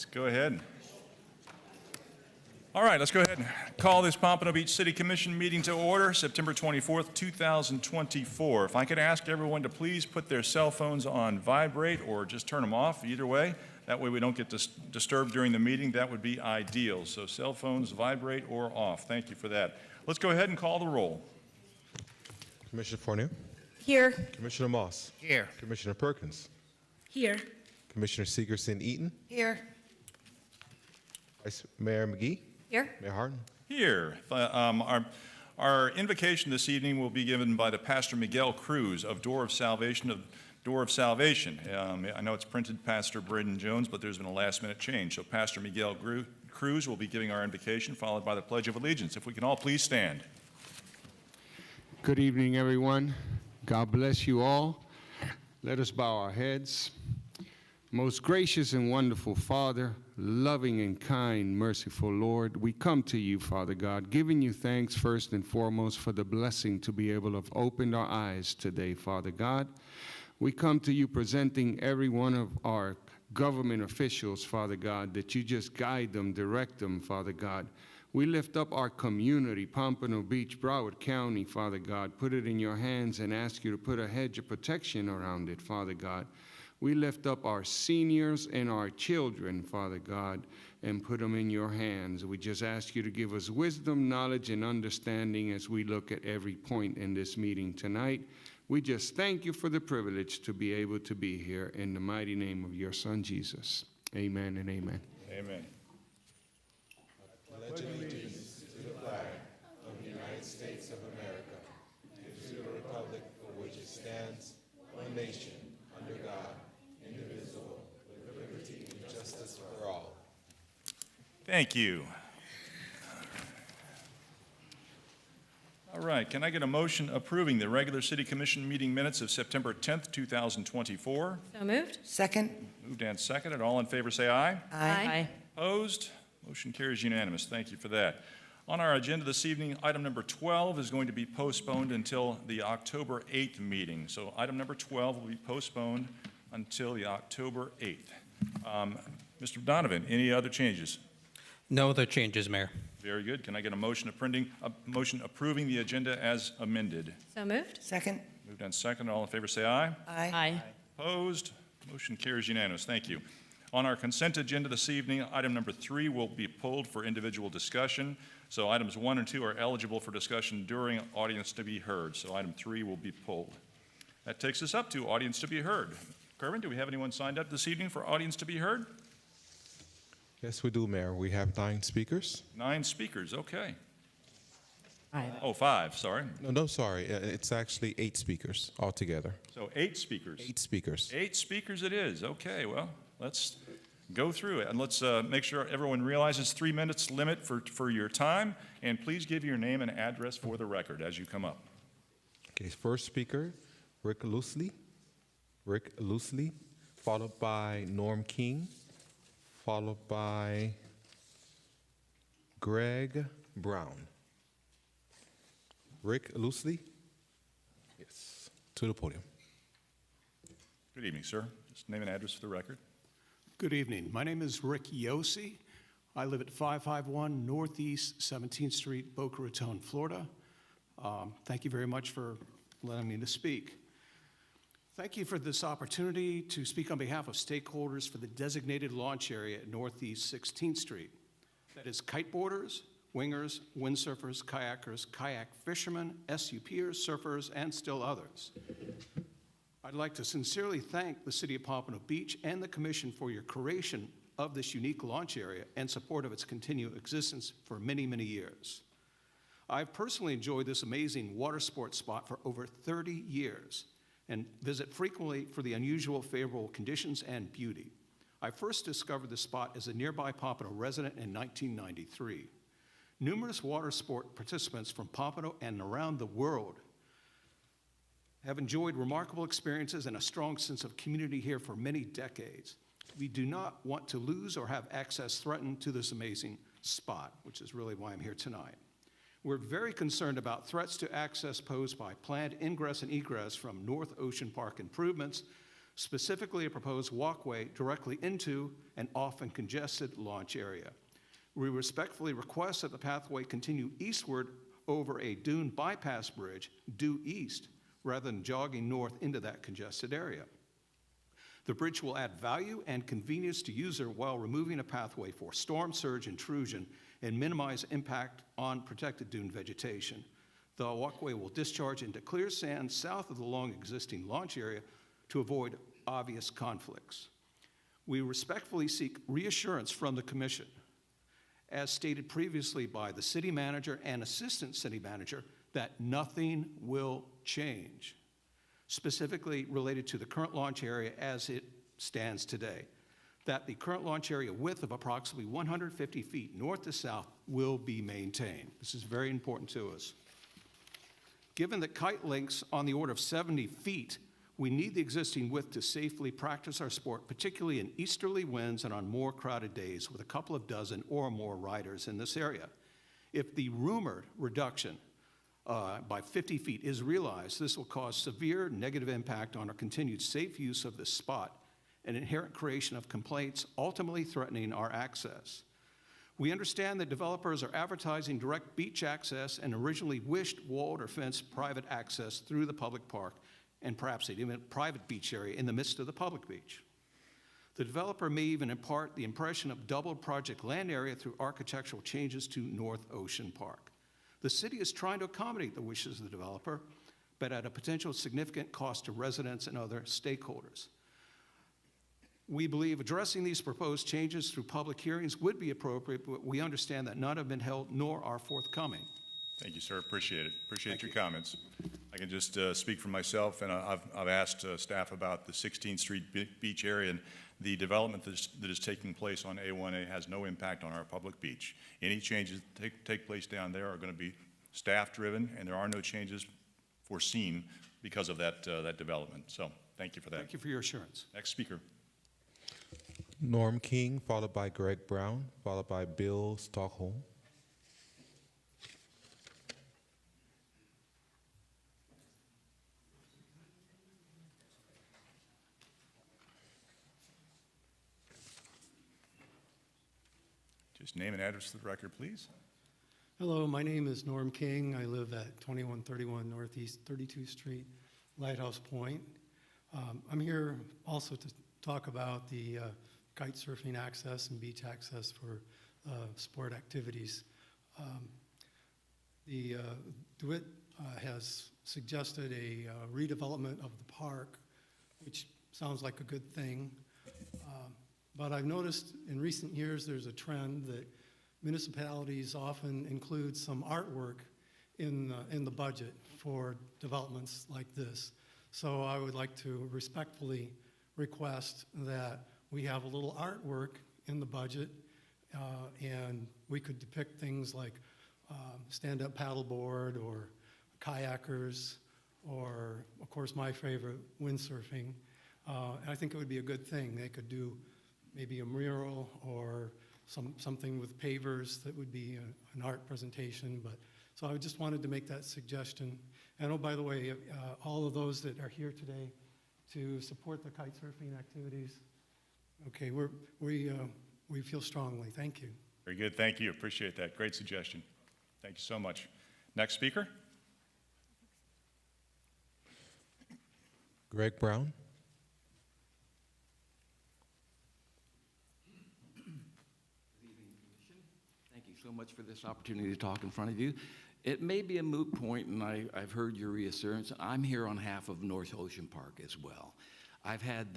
Let's go ahead. All right, let's go ahead and call this Pompano Beach City Commission meeting to order, September 24th, 2024. If I could ask everyone to please put their cell phones on vibrate or just turn them off, either way. That way we don't get disturbed during the meeting. That would be ideal. So cell phones vibrate or off. Thank you for that. Let's go ahead and call the roll. Commissioner Fournier? Here. Commissioner Moss? Here. Commissioner Perkins? Here. Commissioner Segerson-Eaton? Here. Vice Mayor McGee? Here. Mayor Harden? Here. Our invocation this evening will be given by the Pastor Miguel Cruz of Door of Salvation. I know it's printed Pastor Braden Jones, but there's been a last-minute change. So Pastor Miguel Cruz will be giving our invocation, followed by the Pledge of Allegiance. If we can all please stand. Good evening, everyone. God bless you all. Let us bow our heads. Most gracious and wonderful Father, loving and kind, merciful Lord, we come to you, Father God, giving you thanks first and foremost for the blessing to be able to have opened our eyes today, Father God. We come to you presenting every one of our government officials, Father God, that you just guide them, direct them, Father God. We lift up our community, Pompano Beach, Broward County, Father God. Put it in your hands and ask you to put a hedge of protection around it, Father God. We lift up our seniors and our children, Father God, and put them in your hands. We just ask you to give us wisdom, knowledge, and understanding as we look at every point in this meeting tonight. We just thank you for the privilege to be able to be here in the mighty name of your Son, Jesus. Amen and amen. Amen. I pledge allegiance to the flag of the United States of America, and to the republic for which it stands, one nation, under God, indivisible, with liberty and justice for all. Thank you. All right, can I get a motion approving the regular City Commission meeting minutes of September 10th, 2024? So moved. Second. Moved and seconded. All in favor say aye. Aye. Opposed? Motion carries unanimous. Thank you for that. On our agenda this evening, item number 12 is going to be postponed until the October 8th meeting. So item number 12 will be postponed until the October 8th. Mr. Donovan, any other changes? No other changes, Mayor. Very good. Can I get a motion approving the agenda as amended? So moved. Second. Moved and seconded. All in favor say aye. Aye. Opposed? Motion carries unanimous. Thank you. On our consent agenda this evening, item number 3 will be pulled for individual discussion. So items 1 and 2 are eligible for discussion during audience to be heard. So item 3 will be pulled. That takes us up to audience to be heard. Kerwin, do we have anyone signed up this evening for audience to be heard? Yes, we do, Mayor. We have 9 speakers. 9 speakers, okay. Aye. Oh, 5, sorry. No, sorry. It's actually 8 speakers altogether. So 8 speakers. 8 speakers. 8 speakers it is. Okay, well, let's go through it. And let's make sure everyone realizes 3 minutes limit for your time. And please give your name and address for the record as you come up. Okay, first speaker, Rick Loosely. Rick Loosely, followed by Norm King, followed by Greg Brown. Rick Loosely? Yes, to the podium. Good evening, sir. Just name and address for the record. Good evening. My name is Rick Yossi. I live at 551 Northeast 17th Street, Boca Raton, Florida. Thank you very much for letting me to speak. Thank you for this opportunity to speak on behalf of stakeholders for the designated launch area at Northeast 16th Street. That is kiteboarders, wingers, windsurfers, kayakers, kayak fishermen, SUPers, surfers, and still others. I'd like to sincerely thank the City of Pompano Beach and the Commission for your creation of this unique launch area and support of its continued existence for many, many years. I've personally enjoyed this amazing water sports spot for over 30 years and visit frequently for the unusual favorable conditions and beauty. I first discovered the spot as a nearby Pompano resident in 1993. Numerous water sport participants from Pompano and around the world have enjoyed remarkable experiences and a strong sense of community here for many decades. We do not want to lose or have access threatened to this amazing spot, which is really why I'm here tonight. We're very concerned about threats to access posed by planned ingress and egress from North Ocean Park improvements, specifically a proposed walkway directly into an often congested launch area. We respectfully request that the pathway continue eastward over a dune bypass bridge due east rather than jogging north into that congested area. The bridge will add value and convenience to user while removing a pathway for storm surge intrusion and minimize impact on protected dune vegetation. The walkway will discharge into clear sand south of the long existing launch area to avoid obvious conflicts. We respectfully seek reassurance from the Commission, as stated previously by the City Manager and Assistant City Manager, that nothing will change, specifically related to the current launch area as it stands today. That the current launch area width of approximately 150 feet north to south will be maintained. This is very important to us. Given that kite lengths on the order of 70 feet, we need the existing width to safely practice our sport, particularly in easterly winds and on more crowded days with a couple of dozen or more riders in this area. If the rumored reduction by 50 feet is realized, this will cause severe negative impact on our continued safe use of this spot and inherent creation of complaints, ultimately threatening our access. We understand that developers are advertising direct beach access and originally wished walled or fenced private access through the public park and perhaps even a private beach area in the midst of the public beach. The developer may even impart the impression of doubled project land area through architectural changes to North Ocean Park. The city is trying to accommodate the wishes of the developer, but at a potential significant cost to residents and other stakeholders. We believe addressing these proposed changes through public hearings would be appropriate, but we understand that none have been held nor are forthcoming. Thank you, sir. Appreciate it. Appreciate your comments. I can just speak for myself, and I've asked staff about the 16th Street beach area, and the development that is taking place on A1A has no impact on our public beach. Any changes that take place down there are going to be staff-driven, and there are no changes foreseen because of that development. So thank you for that. Thank you for your assurance. Next speaker. Norm King, followed by Greg Brown, followed by Bill Stockholm. Just name and address for the record, please. Hello, my name is Norm King. I live at 2131 Northeast 32th Street, Lighthouse Point. I'm here also to talk about the kite surfing access and beach access for sport activities. The DeWitt has suggested a redevelopment of the park, which sounds like a good thing. But I've noticed in recent years there's a trend that municipalities often include some artwork in the budget for developments like this. So I would like to respectfully request that we have a little artwork in the budget, and we could depict things like stand-up paddleboard or kayakers, or, of course, my favorite, windsurfing. And I think it would be a good thing. They could do maybe a mural or something with pavers that would be an art presentation. But so I just wanted to make that suggestion. And oh, by the way, all of those that are here today to support the kite surfing activities, okay, we feel strongly. Thank you. Very good. Thank you. Appreciate that. Great suggestion. Thank you so much. Next speaker. Greg Brown. Thank you so much for this opportunity to talk in front of you. It may be a moot point, and I've heard your reassurance. I'm here on behalf of North Ocean Park as well. I've had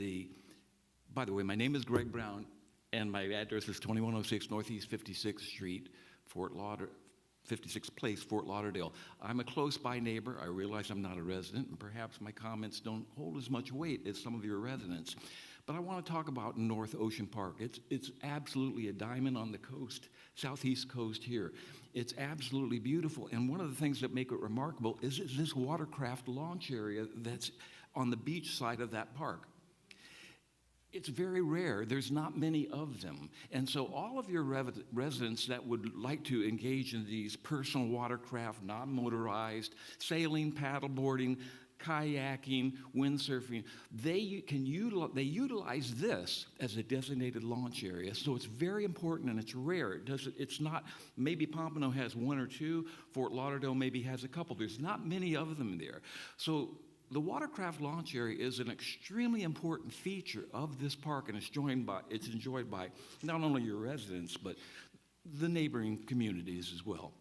by the way, my name is Greg Brown, and my address is 2106 Northeast 56th Street, 56th Place, Fort Lauderdale. I'm a close-by neighbor. I realize I'm not a resident, and perhaps my comments don't hold as much weight as some of your residents. But I want to talk about North Ocean Park. It's absolutely a diamond on the coast, southeast coast here. It's absolutely beautiful, and one of the things that make it remarkable is this watercraft launch area that's on the beach side of that park. It's very rare. There's not many of them. And so all of your residents that would like to engage in these personal watercraft, non-motorized, sailing, paddleboarding, kayaking, windsurfing, they utilize this as a designated launch area. So it's very important and it's rare. It's not, maybe Pompano has one or two, Fort Lauderdale maybe has a couple. There's not many of them there. So the watercraft launch area is an extremely important feature of this park, and it's enjoyed by not only your residents, but the neighboring communities as well.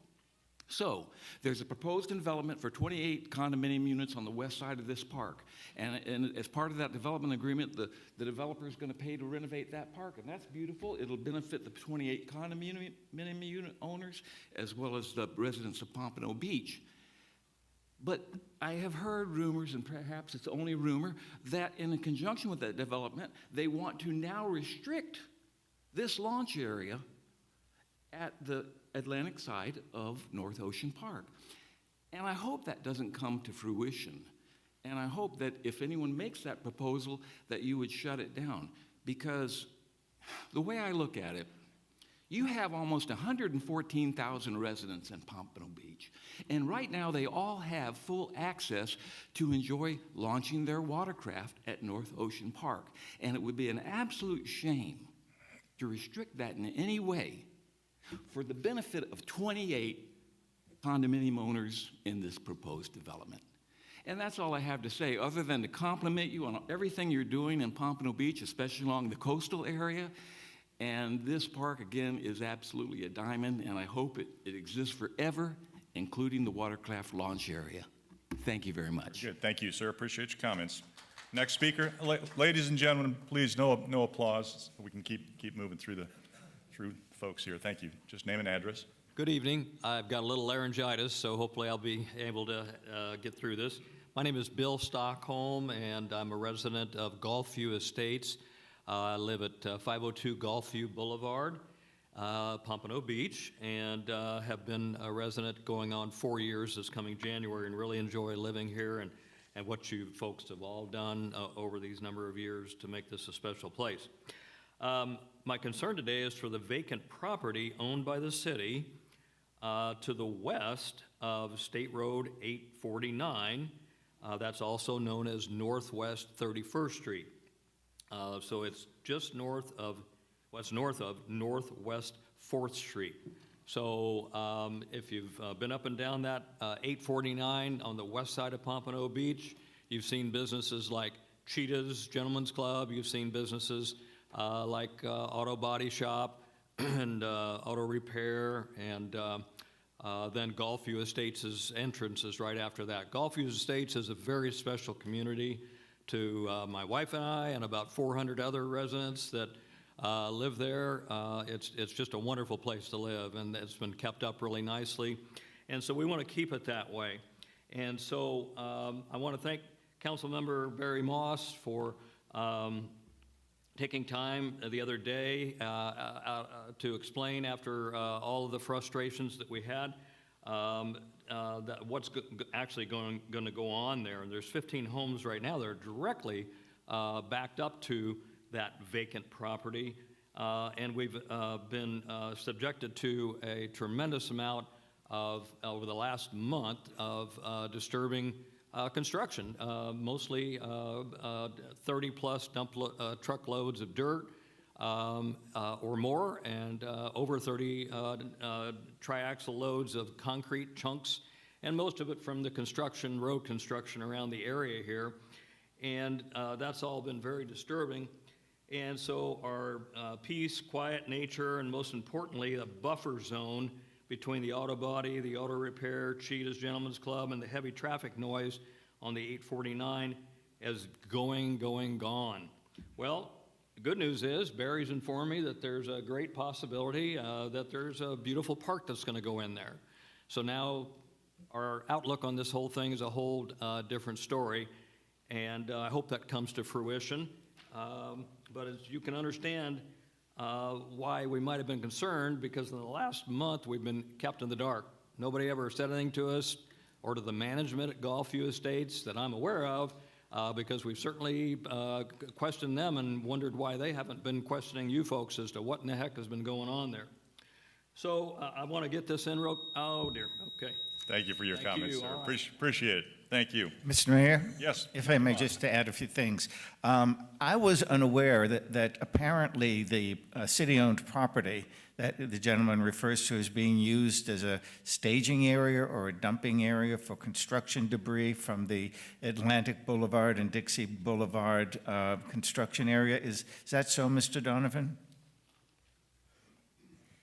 So there's a proposed development for 28 condominium units on the west side of this park. And as part of that development agreement, the developer is going to pay to renovate that park, and that's beautiful. It'll benefit the 28 condominium unit owners as well as the residents of Pompano Beach. But I have heard rumors, and perhaps it's only rumor, that in conjunction with that development, they want to now restrict this launch area at the Atlantic side of North Ocean Park. And I hope that doesn't come to fruition. And I hope that if anyone makes that proposal, that you would shut it down. Because the way I look at it, you have almost 114,000 residents in Pompano Beach. And right now, they all have full access to enjoy launching their watercraft at North Ocean Park. And it would be an absolute shame to restrict that in any way for the benefit of 28 condominium owners in this proposed development. And that's all I have to say, other than to compliment you on everything you're doing in Pompano Beach, especially along the coastal area. And this park, again, is absolutely a diamond, and I hope it exists forever, including the watercraft launch area. Thank you very much. Good. Thank you, sir. Appreciate your comments. Next speaker. Ladies and gentlemen, please, no applause, so we can keep moving through folks here. Thank you. Just name and address. Good evening. I've got a little laryngitis, so hopefully I'll be able to get through this. My name is Bill Stockholm, and I'm a resident of Gulfview Estates. I live at 502 Gulfview Boulevard, Pompano Beach, and have been a resident going on 4 years this coming January, and really enjoy living here and what you folks have all done over these number of years to make this a special place. My concern today is for the vacant property owned by the city to the west of State Road 849. That's also known as Northwest 31st Street. So it's just north of Northwest 4th Street. So if you've been up and down that 849 on the west side of Pompano Beach, you've seen businesses like Cheetah's Gentlemen's Club. You've seen businesses like Auto Body Shop and Auto Repair, and then Gulfview Estates' entrance is right after that. Gulfview Estates is a very special community to my wife and I and about 400 other residents that live there. It's just a wonderful place to live, and it's been kept up really nicely. And so we want to keep it that way. And so I want to thank Councilmember Barry Moss for taking time the other day to explain, after all of the frustrations that we had, that what's actually going to go on there. And there's 15 homes right now that are directly backed up to that vacant property. And we've been subjected to a tremendous amount of, over the last month, of disturbing construction, mostly 30-plus truckloads of dirt or more, and over 30 triaxle loads of concrete chunks, and most of it from the construction, road construction around the area here. And that's all been very disturbing. And so our peace, quiet nature, and most importantly, a buffer zone between the auto body, the auto repair, Cheetah's Gentlemen's Club, and the heavy traffic noise on the 849 is gone. Well, the good news is Barry's informed me that there's a great possibility that there's a beautiful park that's going to go in there. So now our outlook on this whole thing is a whole different story, and I hope that comes to fruition. But as you can understand, why we might have been concerned, because in the last month we've been kept in the dark. Nobody ever said anything to us or to the management at Gulfview Estates that I'm aware of, because we've certainly questioned them and wondered why they haven't been questioning you folks as to what in the heck has been going on there. So I want to get this in real, oh dear, okay. Thank you for your comments, sir. All right. Appreciate it. Thank you. Mr. Mayor? Yes. If I may just to add a few things. I was unaware that apparently the city-owned property that the gentleman refers to as being used as a staging area or a dumping area for construction debris from the Atlantic Boulevard and Dixie Boulevard construction area. Is that so, Mr. Donovan?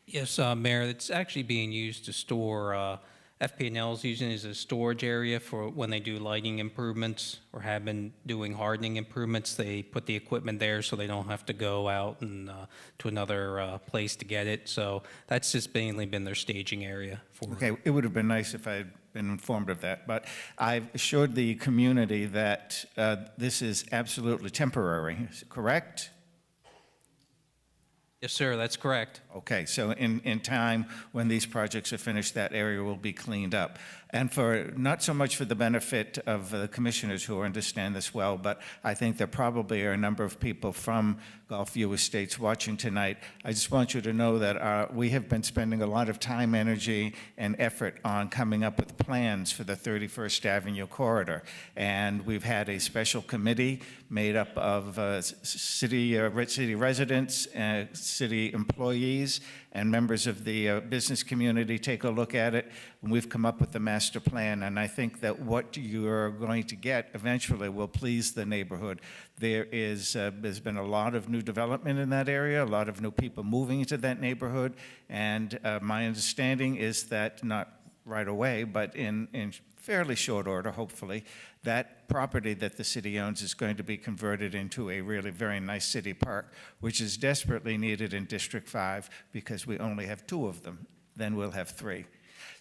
Yes, Mayor, it's actually being used to store, FP&L is using it as a storage area for when they do lighting improvements or have been doing hardening improvements. They put the equipment there so they don't have to go out and to another place to get it. So that's just mainly been their staging area for. Okay, it would have been nice if I had been informed of that, but I've assured the community that this is absolutely temporary, correct? Yes, sir, that's correct. Okay, so in time, when these projects are finished, that area will be cleaned up. And for, not so much for the benefit of the commissioners who understand this well, but I think there probably are a number of people from Gulfview Estates watching tonight. I just want you to know that we have been spending a lot of time, energy, and effort on coming up with plans for the 31st Avenue corridor. And we've had a special committee made up of city residents, city employees, and members of the business community take a look at it. And we've come up with the master plan, and I think that what you're going to get eventually will please the neighborhood. There's been a lot of new development in that area, a lot of new people moving into that neighborhood, and my understanding is that, not right away, but in fairly short order, hopefully, that property that the city owns is going to be converted into a really very nice city park, which is desperately needed in District 5 because we only have 2 of them. Then we'll have 3.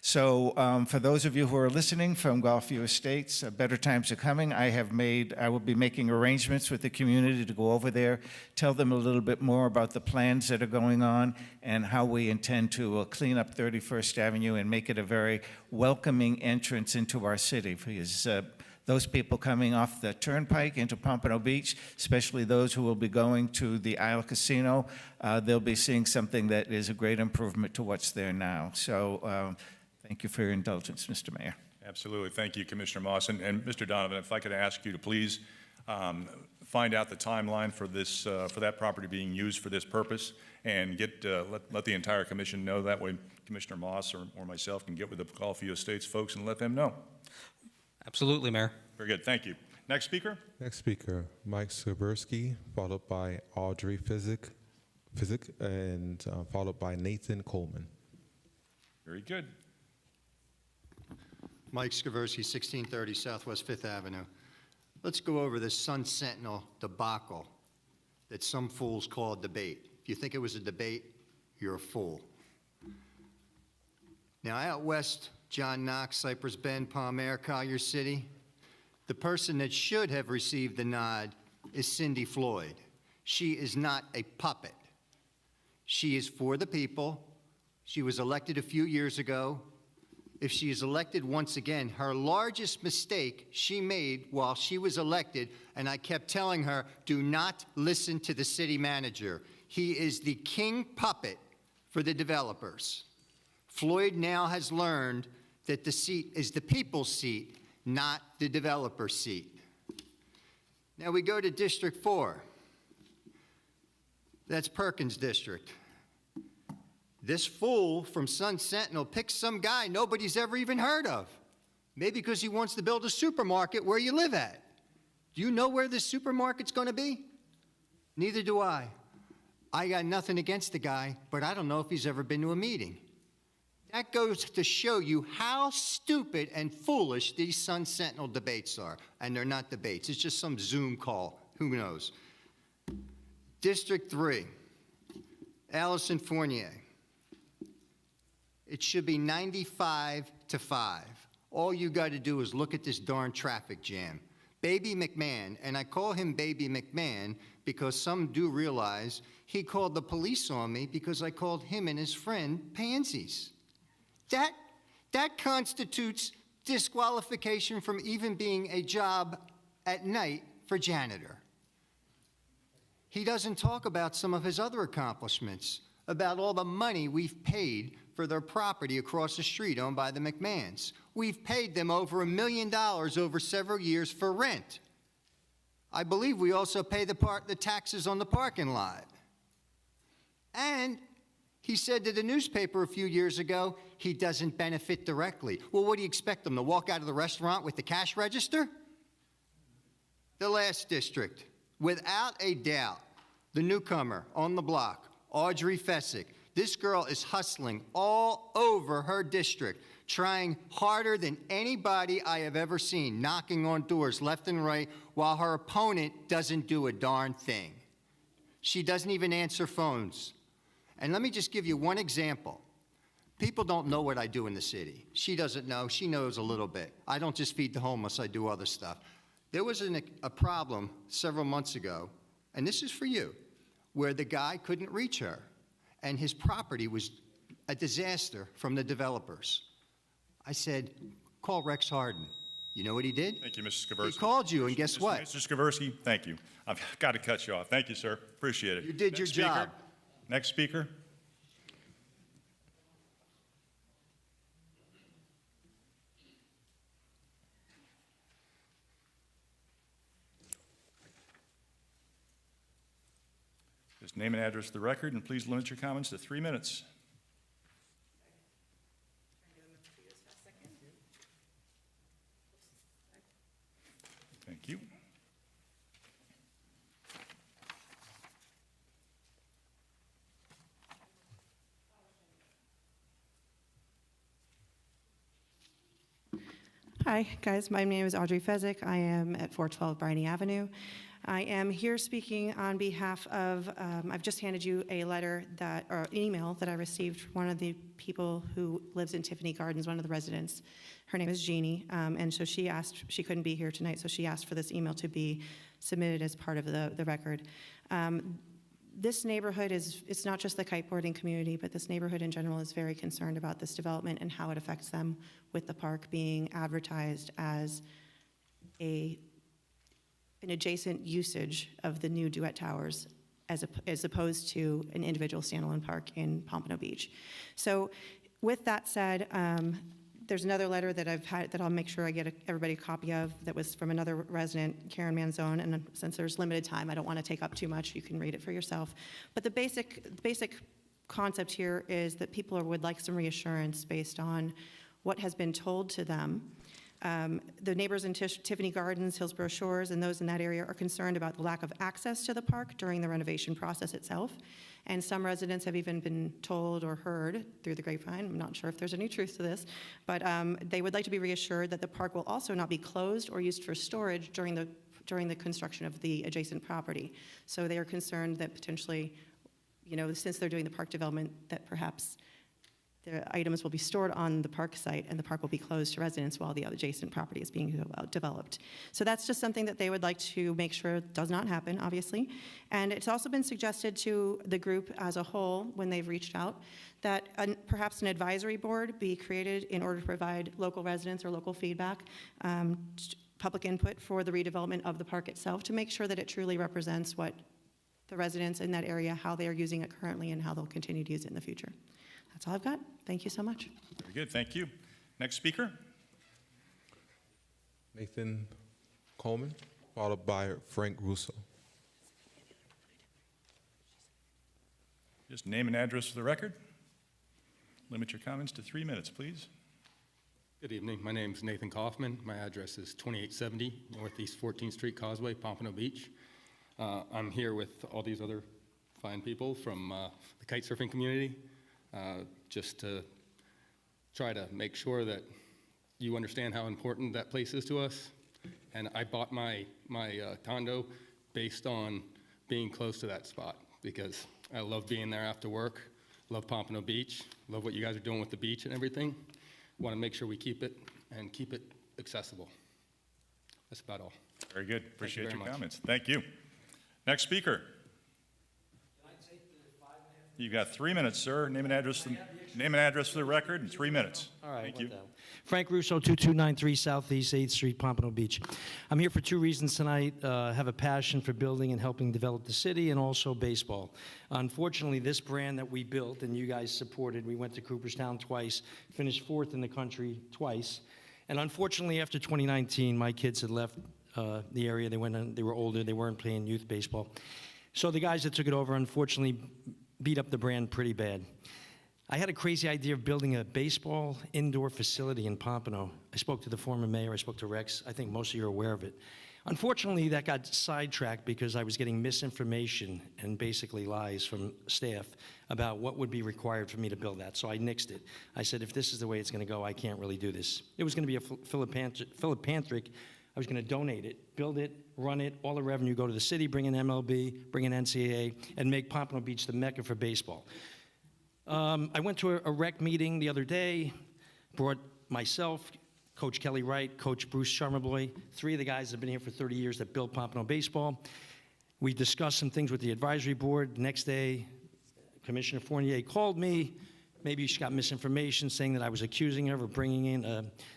So for those of you who are listening from Gulfview Estates, better times are coming. I will be making arrangements with the community to go over there, tell them a little bit more about the plans that are going on and how we intend to clean up 31st Avenue and make it a very welcoming entrance into our city. Because those people coming off the turnpike into Pompano Beach, especially those who will be going to the Isle Casino, they'll be seeing something that is a great improvement to what's there now. So thank you for your indulgence, Mr. Mayor. Absolutely. Thank you, Commissioner Moss. And Mr. Donovan, if I could ask you to please find out the timeline for this, for that property being used for this purpose, and get, let the entire commission know. That way Commissioner Moss or myself can get with the Gulfview Estates folks and let them know. Absolutely, Mayor. Very good, thank you. Next speaker? Next speaker, Mike Skaversky, followed by Audrey Physic, and followed by Nathan Coleman. Very good. Mike Skaversky, 1630 Southwest 5th Avenue. Let's go over this Sun Sentinel debacle that some fools call a debate. If you think it was a debate, you're a fool. Now, out west, John Knox, Cypress Bend, Palm Air, Collier City, the person that should have received the nod is Cindy Floyd. She is not a puppet. She is for the people. She was elected a few years ago. If she is elected once again, her largest mistake she made while she was elected, and I kept telling her, do not listen to the city manager. He is the king puppet for the developers. Floyd now has learned that the seat is the people's seat, not the developer's seat. Now we go to District 4. That's Perkins District. This fool from Sun Sentinel picks some guy nobody's ever even heard of. Maybe because he wants to build a supermarket where you live at. Do you know where this supermarket's going to be? Neither do I. I got nothing against the guy, but I don't know if he's ever been to a meeting. That goes to show you how stupid and foolish these Sun Sentinel debates are. And they're not debates. It's just some Zoom call. Who knows? District 3, Allison Fournier. It should be 95 to 5. All you got to do is look at this darn traffic jam. Baby McMahon, and I call him Baby McMahon because some do realize he called the police on me because I called him and his friend pansies. That constitutes disqualification from even being a job at night for janitor. He doesn't talk about some of his other accomplishments, about all the money we've paid for their property across the street owned by the McMahons. We've paid them over $1 million over several years for rent. I believe we also pay the taxes on the parking lot. And he said to the newspaper a few years ago, he doesn't benefit directly. Well, what do you expect them to walk out of the restaurant with the cash register? The last district, without a doubt, the newcomer on the block, Audrey Fessick. This girl is hustling all over her district, trying harder than anybody I have ever seen, knocking on doors left and right, while her opponent doesn't do a darn thing. She doesn't even answer phones. And let me just give you one example. People don't know what I do in the city. She doesn't know. She knows a little bit. I don't just feed the homeless. I do other stuff. There was a problem several months ago, and this is for you, where the guy couldn't reach her, and his property was a disaster from the developers. I said, call Rex Harden. You know what he did? Thank you, Mr. Skaversky. He called you, and guess what? Mr. Skaversky, thank you. I've got to cut you off. Thank you, sir. Appreciate it. You did your job. Next speaker. Just name and address for the record, and please limit your comments to 3 minutes. Thank you. Hi, guys. My name is Audrey Fezzik. I am at 412 Briney Avenue. I am here speaking on behalf of, I've just handed you a letter or email that I received from one of the people who lives in Tiffany Gardens, one of the residents. Her name is Jeannie, and so she couldn't be here tonight, so she asked for this email to be submitted as part of the record. This neighborhood it's not just the kiteboarding community, but this neighborhood in general is very concerned about this development and how it affects them, with the park being advertised as an adjacent usage of the new Duet Towers as opposed to an individual standalone park in Pompano Beach. So with that said, There's another letter that I've had, that I'll make sure I get everybody a copy of, that was from another resident, Karen Manzone, and since there's limited time, I don't want to take up too much, you can read it for yourself. But the basic concept here is that people would like some reassurance based on what has been told to them. The neighbors in Tiffany Gardens, Hillsborough Shores, and those in that area are concerned about the lack of access to the park during the renovation process itself. And some residents have even been told or heard through the grapevine, I'm not sure if there's any truth to this, but they would like to be reassured that the park will also not be closed or used for storage during the construction of the adjacent property. So they are concerned that potentially, since they're doing the park development, that perhaps the items will be stored on the park site and the park will be closed to residents while the adjacent property is being developed. So that's just something that they would like to make sure does not happen, obviously. And it's also been suggested to the group as a whole, when they've reached out, that perhaps an advisory board be created in order to provide local residents or local feedback, public input for the redevelopment of the park itself, to make sure that it truly represents what the residents in that area, how they are using it currently and how they'll continue to use it in the future. That's all I've got. Thank you so much. Very good, thank you. Next speaker. Nathan Coleman, followed by Frank Russo. Just name and address for the record. Limit your comments to 3 minutes, please. Good evening. My name is Nathan Kaufman. My address is 2870 Northeast 14th Street Causeway, Pompano Beach. I'm here with all these other fine people from the kite surfing community, just to try to make sure that you understand how important that place is to us. And I bought my condo based on being close to that spot because I love being there after work, love Pompano Beach, love what you guys are doing with the beach and everything. Want to make sure we keep it and keep it accessible. That's about all. Very good. Appreciate very your much. comments. Thank you. Next speaker. You've got 3 minutes, sir. Name and address for the record in 3 minutes. All right. Thank you. Frank Russo, 2293 Southeast 8th Street, Pompano Beach. I'm here for two reasons tonight. I have a passion for building and helping develop the city and also baseball. Unfortunately, this brand that we built and you guys supported, we went to Cooperstown twice, finished 4th in the country twice. And unfortunately, after 2019, my kids had left the area. They were older. They weren't playing youth baseball. So the guys that took it over, unfortunately, beat up the brand pretty bad. I had a crazy idea of building a baseball indoor facility in Pompano. I spoke to the former mayor, I spoke to Rex. I think most of you are aware of it. Unfortunately, that got sidetracked because I was getting misinformation and basically lies from staff about what would be required for me to build that. So I nixed it. I said, if this is the way it's gonna go, I can't really do this. It was gonna be a philanthropic. I was gonna donate it, build it, run it, all the revenue go to the city, bring in MLB, bring in NCAA, and make Pompano Beach the mecca for baseball. I went to a rec meeting the other day, brought myself, Coach Kelly Wright, Coach Bruce Sharmaboy, 3 of the guys that have been here for 30 years that built Pompano baseball. We discussed some things with the advisory board. Next day, Commissioner Fournier called me. Maybe she got misinformation saying that I was accusing her of bringing in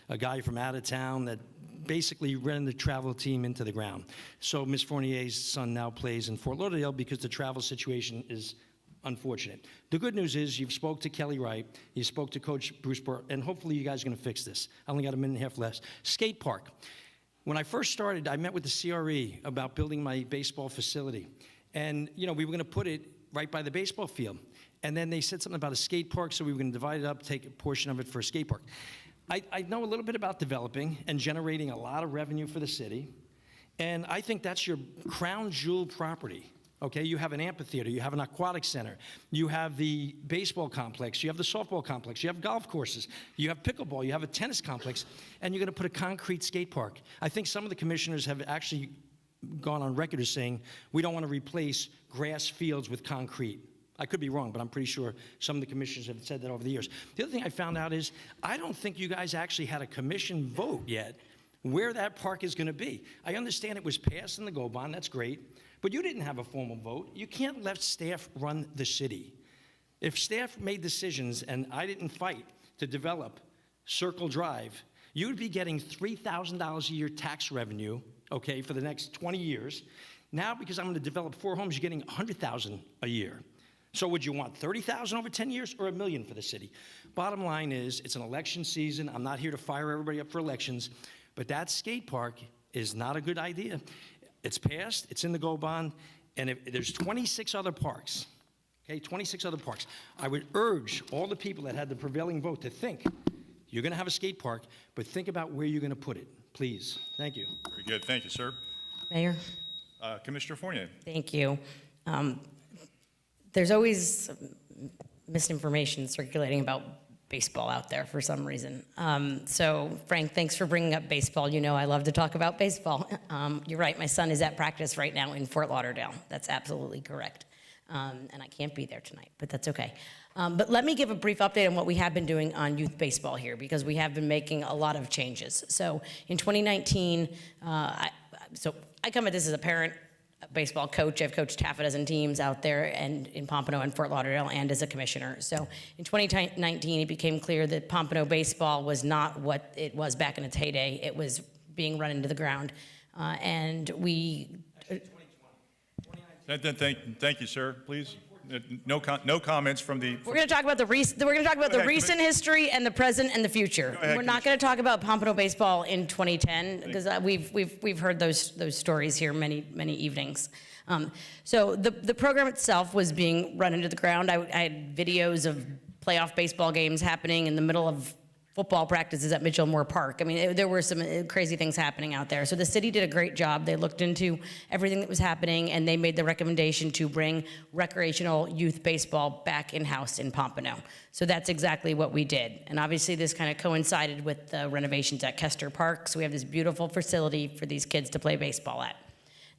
a guy from out of town that basically ran the travel team into the ground. So Ms. Fournier's son now plays in Fort Lauderdale because the travel situation is unfortunate. The good news is you've spoke to Kelly Wright, you spoke to Coach Bruce Burr, and hopefully you guys are gonna fix this. I only got a minute and a half left. Skate park. When I first started, I met with the CRE about building my baseball facility. And we were gonna put it right by the baseball field. And then they said something about a skate park, so we were gonna divide it up, take a portion of it for a skate park. I know a little bit about developing and generating a lot of revenue for the city, and I think that's your crown jewel property. Okay, you have an amphitheater, you have an aquatic center, you have the baseball complex, you have the softball complex, you have golf courses, you have pickleball, you have a tennis complex, and you're gonna put a concrete skate park. I think some of the commissioners have actually gone on record as saying, we don't wanna replace grass fields with concrete. I could be wrong, but I'm pretty sure some of the commissioners have said that over the years. The other thing I found out is, I don't think you guys actually had a commission vote yet where that park is gonna be. I understand it was passed in the GO bond, that's great, but you didn't have a formal vote. You can't let staff run the city. If staff made decisions and I didn't fight to develop Circle Drive, you would be getting $3,000 a year tax revenue, okay, for the next 20 years. Now, because I'm gonna develop 4 homes, you're getting $100,000 a year. So would you want 30,000 over 10 years or $1 million for the city? Bottom line is, it's an election season. I'm not here to fire everybody up for elections, but that skate park is not a good idea. It's passed, it's in the GO bond, and there's 26 other parks, okay, 26 other parks. I would urge all the people that had the prevailing vote to think, you're gonna have a skate park, but think about where you're gonna put it, please. Thank you. Very good. Thank you, sir. Mayor, Commissioner Fournier. thank you. There's always misinformation circulating about baseball out there for some reason. So, Frank, thanks for bringing up baseball. You know I love to talk about baseball. You're right, my son is at practice right now in Fort Lauderdale. That's absolutely correct. And I can't be there tonight, but that's okay. But let me give a brief update on what we have been doing on youth baseball here, because we have been making a lot of changes. So in 2019, I come at this as a parent, baseball coach. I've coached half a dozen teams out there and in Pompano and Fort Lauderdale, and as a commissioner. So in 2019, it became clear that Pompano baseball was not what it was back in its heyday. It was being run into the ground. And we... Thank you, sir. Please. No comments from the... We're going to talk about the recent history and the present and the future. Ahead, We're not going to talk about Pompano baseball in 2010 because we've heard those stories here many evenings. So the program itself was being run into the ground. I had videos of playoff baseball games happening in the middle of football practices at Mitchell Moore Park. I mean, there were some crazy things happening out there. So the city did a great job. They looked into everything that was happening, and they made the recommendation to bring recreational youth baseball back in-house in Pompano. So that's exactly what we did. And obviously this kind of coincided with the renovations at Kester Park. So we have this beautiful facility for these kids to play baseball at.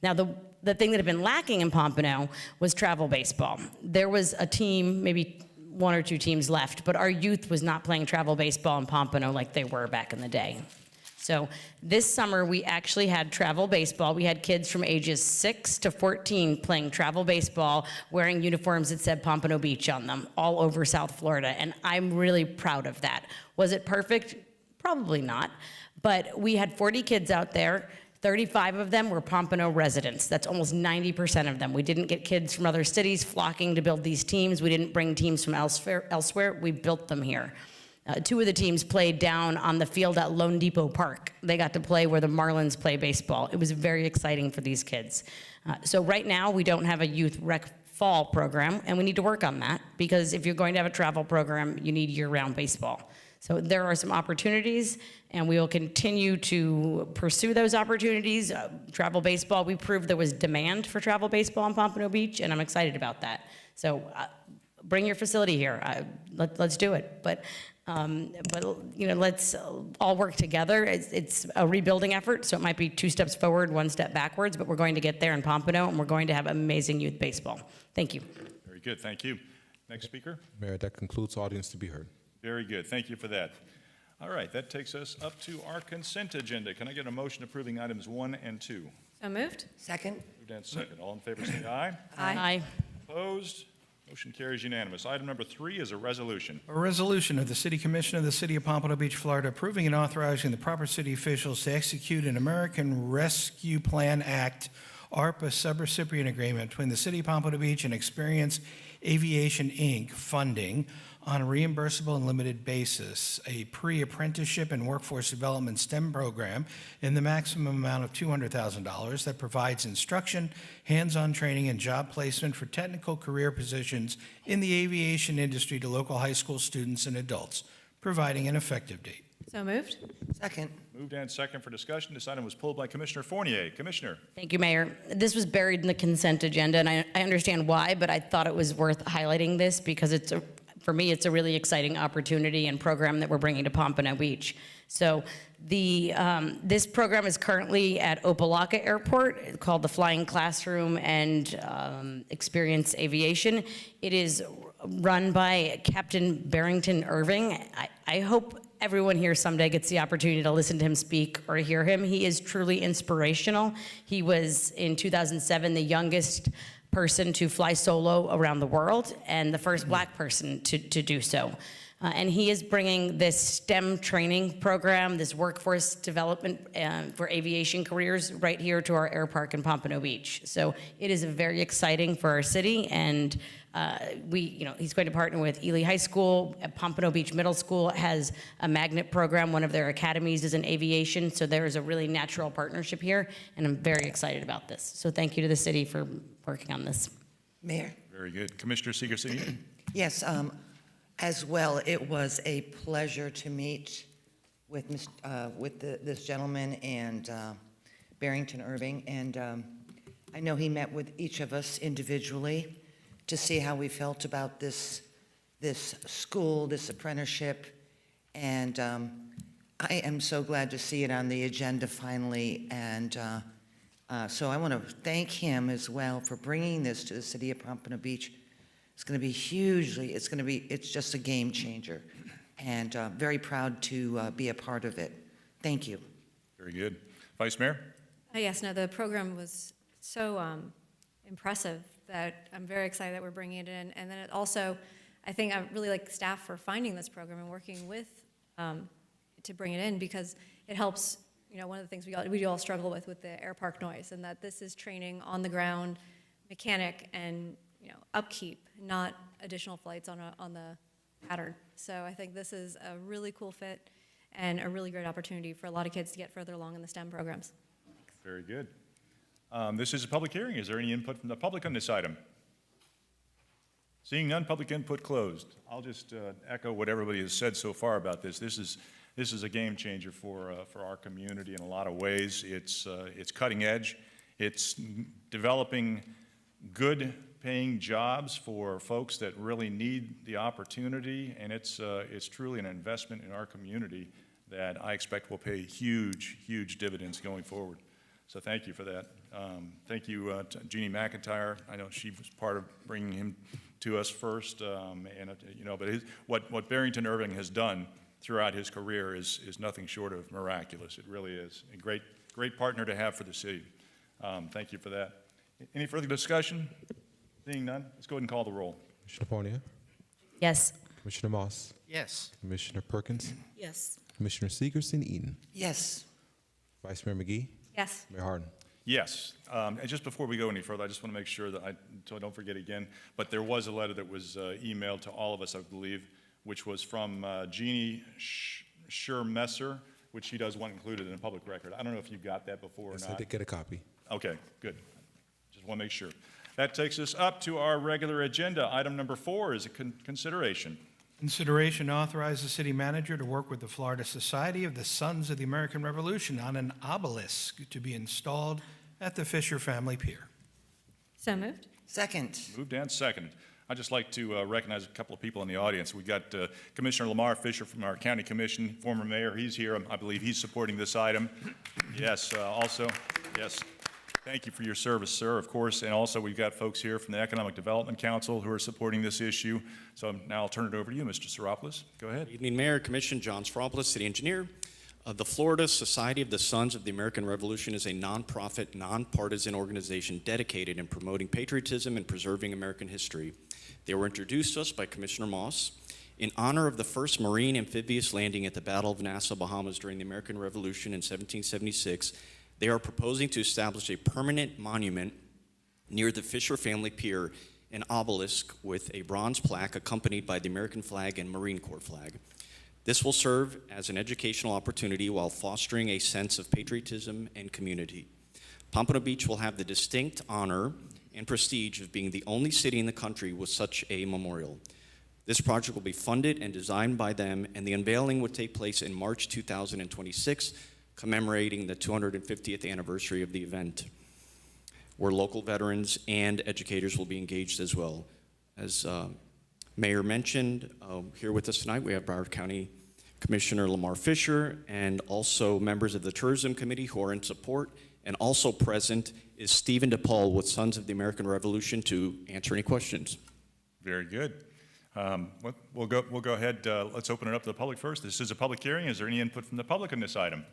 Now, the thing that had been lacking in Pompano was travel baseball. There was a team, maybe one or two teams left, but our youth was not playing travel baseball in Pompano like they were back in the day. So this summer, we actually had travel baseball. We had kids from ages 6 to 14 playing travel baseball, wearing uniforms that said Pompano Beach on them, all over South Florida, and I'm really proud of that. Was it perfect? Probably not, but we had 40 kids out there. 35 of them were Pompano residents. That's almost 90% of them. We didn't get kids from other cities flocking to build these teams. We didn't bring teams from elsewhere. We built them here. 2 of the teams played down on the field at Lone Depot Park. They got to play where the Marlins play baseball. It was very exciting for these kids. So right now, we don't have a youth rec fall program, and we need to work on that, because if you're going to have a travel program, you need year-round baseball. So there are some opportunities, and we will continue to pursue those opportunities. Travel baseball, we proved there was demand for travel baseball in Pompano Beach, and I'm excited about that. So bring your facility here. Let's do it. But you know, let's all work together. It's a rebuilding effort, so it might be 2 steps forward, 1 step backwards, but we're going to get there in Pompano, and we're going to have amazing youth baseball. Thank you. Very good. Thank you. Next speaker. Mayor, that concludes audience to be heard. Very good. Thank you for that. All right, that takes us up to our consent agenda. Can I get a motion approving items 1 and 2? So moved. Second. Moved and second. All in favor say aye. Aye. Opposed? Motion carries unanimous. Item number 3 is a resolution. A resolution of the City Commission of the City of Pompano Beach, Florida, approving and authorizing the proper city officials to execute an American Rescue Plan Act, ARPA subrecipient agreement between the City of Pompano Beach and Experience Aviation, Inc., funding on a reimbursable and limited basis, a pre-apprenticeship and workforce development STEM program in the maximum amount of $200,000 that provides instruction, hands-on training, and job placement for technical career positions in the aviation industry to local high school students and adults, providing an effective date. So moved. Second. Moved and second for discussion. This item was pulled by Commissioner Fournier. Commissioner. Thank you, Mayor. This was buried in the consent agenda, and I understand why, but I thought it was worth highlighting this because for me, it's a really exciting opportunity and program that we're bringing to Pompano Beach. So this program is currently at Opelika Airport called the Flying Classroom and Experience Aviation. It is run by Captain Barrington Irving. I hope everyone here someday gets the opportunity to listen to him speak or hear him. He is truly inspirational. He was, in 2007, the youngest person to fly solo around the world and the first black person to do so. And he is bringing this STEM training program, this workforce development for aviation careers right here to our air park in Pompano Beach. So it is very exciting for our city, and he's going to partner with Ely High School. Pompano Beach Middle School has a magnet program. One of their academies is in aviation, so there is a really natural partnership here, and I'm very excited about this. So thank you to the city for working on this. Mayor? Very good. Commissioner Seeger-City? Yes, as well, it was a pleasure to meet with this gentleman and Barrington Irving, and I know he met with each of us individually to see how we felt about this school, this apprenticeship, and I am so glad to see it on the agenda finally, and so I want to thank him as well for bringing this to the city of Pompano Beach. It's going to be it's just a game changer, and very proud to be a part of it. Thank you. Very good. Vice Mayor? Yes, no, the program was so impressive that I'm very excited that we're bringing it in. And then it also, I think I really like staff for finding this program and working with to bring it in, because it helps, one of the things we all struggle with the air park noise, and that this is training on the ground mechanic and upkeep, not additional flights on the pattern. So I think this is a really cool fit and a really great opportunity for a lot of kids to get further along in the STEM programs. Very good. This is a public hearing. Is there any input from the public on this item? Seeing none, public input closed. I'll just echo what everybody has said so far about this. This is a game changer for our community in a lot of ways. It's cutting edge. It's developing good paying jobs for folks that really need the opportunity, and it's truly an investment in our community that I expect will pay huge, huge dividends going forward. So thank you for that. Thank you to Jeannie McIntyre. I know she was part of bringing him to us first, but what Barrington Irving has done throughout his career is nothing short of miraculous. It really is a great partner to have for the city. Thank you for that. Any further discussion? Seeing none, let's go ahead and call the roll. Commissioner Ponia? Yes. Commissioner Moss? Yes. Commissioner Perkins? Yes. Commissioner Seegerson-Eaton? Yes. Vice Mayor McGee? Yes. Mayor Harden? Yes. And just before we go any further, I just want to make sure that so I don't forget again, but there was a letter that was emailed to all of us, I believe, which was from Jeannie Schurmesser, which she does want included in a public record. I don't know if you got that before or not. I did get a copy. Okay, good. Just want to make sure. That takes us up to our regular agenda. Item number 4 is a consideration. Consideration to authorize the city manager to work with the Florida Society of the Sons of the American Revolution on an obelisk to be installed at the Fisher Family Pier. So moved. Second. Moved and seconded. I'd just like to recognize a couple of people in the audience. We've got Commissioner Lamar Fisher from our county commission, former mayor. He's here. I believe he's supporting this item. Yes, also, yes. Thank you for your service, sir, of course. And also, we've got folks here from the Economic Development Council who are supporting this issue. So now I'll turn it over to you, Mr. Siropoulos. Go ahead. Good evening, Mayor, Commission. John Siropoulos, City Engineer. The Florida Society of the Sons of the American Revolution is a nonprofit, nonpartisan organization dedicated in promoting patriotism and preserving American history. They were introduced to us by Commissioner Moss. In honor of the first Marine amphibious landing at the Battle of Nassau, Bahamas during the American Revolution in 1776, they are proposing to establish a permanent monument near the Fisher Family Pier, an obelisk with a bronze plaque accompanied by the American flag and Marine Corps flag. This will serve as an educational opportunity while fostering a sense of patriotism and community. Pompano Beach will have the distinct honor and prestige of being the only city in the country with such a memorial. This project will be funded and designed by them, and the unveiling would take place in March 2026, commemorating the 250th anniversary of the event, where local veterans and educators will be engaged as well. As Mayor mentioned, here with us tonight we have Broward County Commissioner Lamar Fisher and also members of the Tourism Committee who are in support, and also present is Stephen DePaul with Sons of the American Revolution to answer any questions. Very good. We'll go ahead. Let's open it up to the public first. This is a public hearing. Is there any input from the public on this item?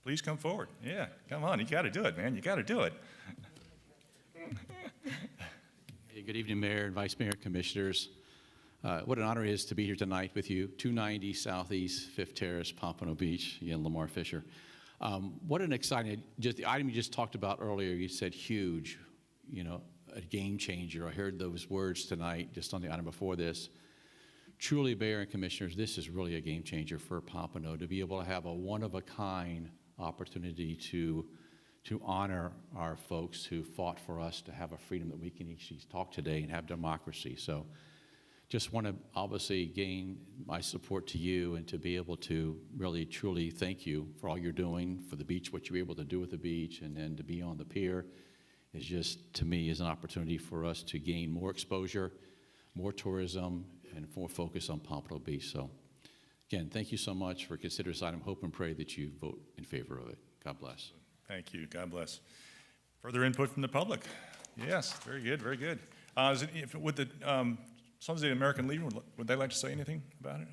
Please come forward. Yeah, come on. You got to do it, man. You got to do it. Hey, good evening, Mayor and Vice Mayor, Commissioners. What an honor it is to be here tonight with you, 290 Southeast 5th Terrace, Pompano Beach, again, Lamar Fisher. What an exciting, just the item you just talked about earlier, you said huge, you know, a game changer. I heard those words tonight just on the item before this. Truly, Mayor and Commissioners, this is really a game changer for Pompano to be able to have a one-of-a-kind opportunity to honor our folks who fought for us to have a freedom that we can actually talk today and have democracy. So just want to obviously gain my support to you and to be able to really, truly thank you for all you're doing for the beach, what you were able to do with the beach, and then to be on the pier is just, to me, is an opportunity for us to gain more exposure, more tourism, and more focus on Pompano Beach. So again, thank you so much for considering this item. Hope and pray that you vote in favor of it. God bless. Thank you. God bless. Further input from the public? Yes, very good, very good. Would the Sons of the American Legion, would they like to say anything about it?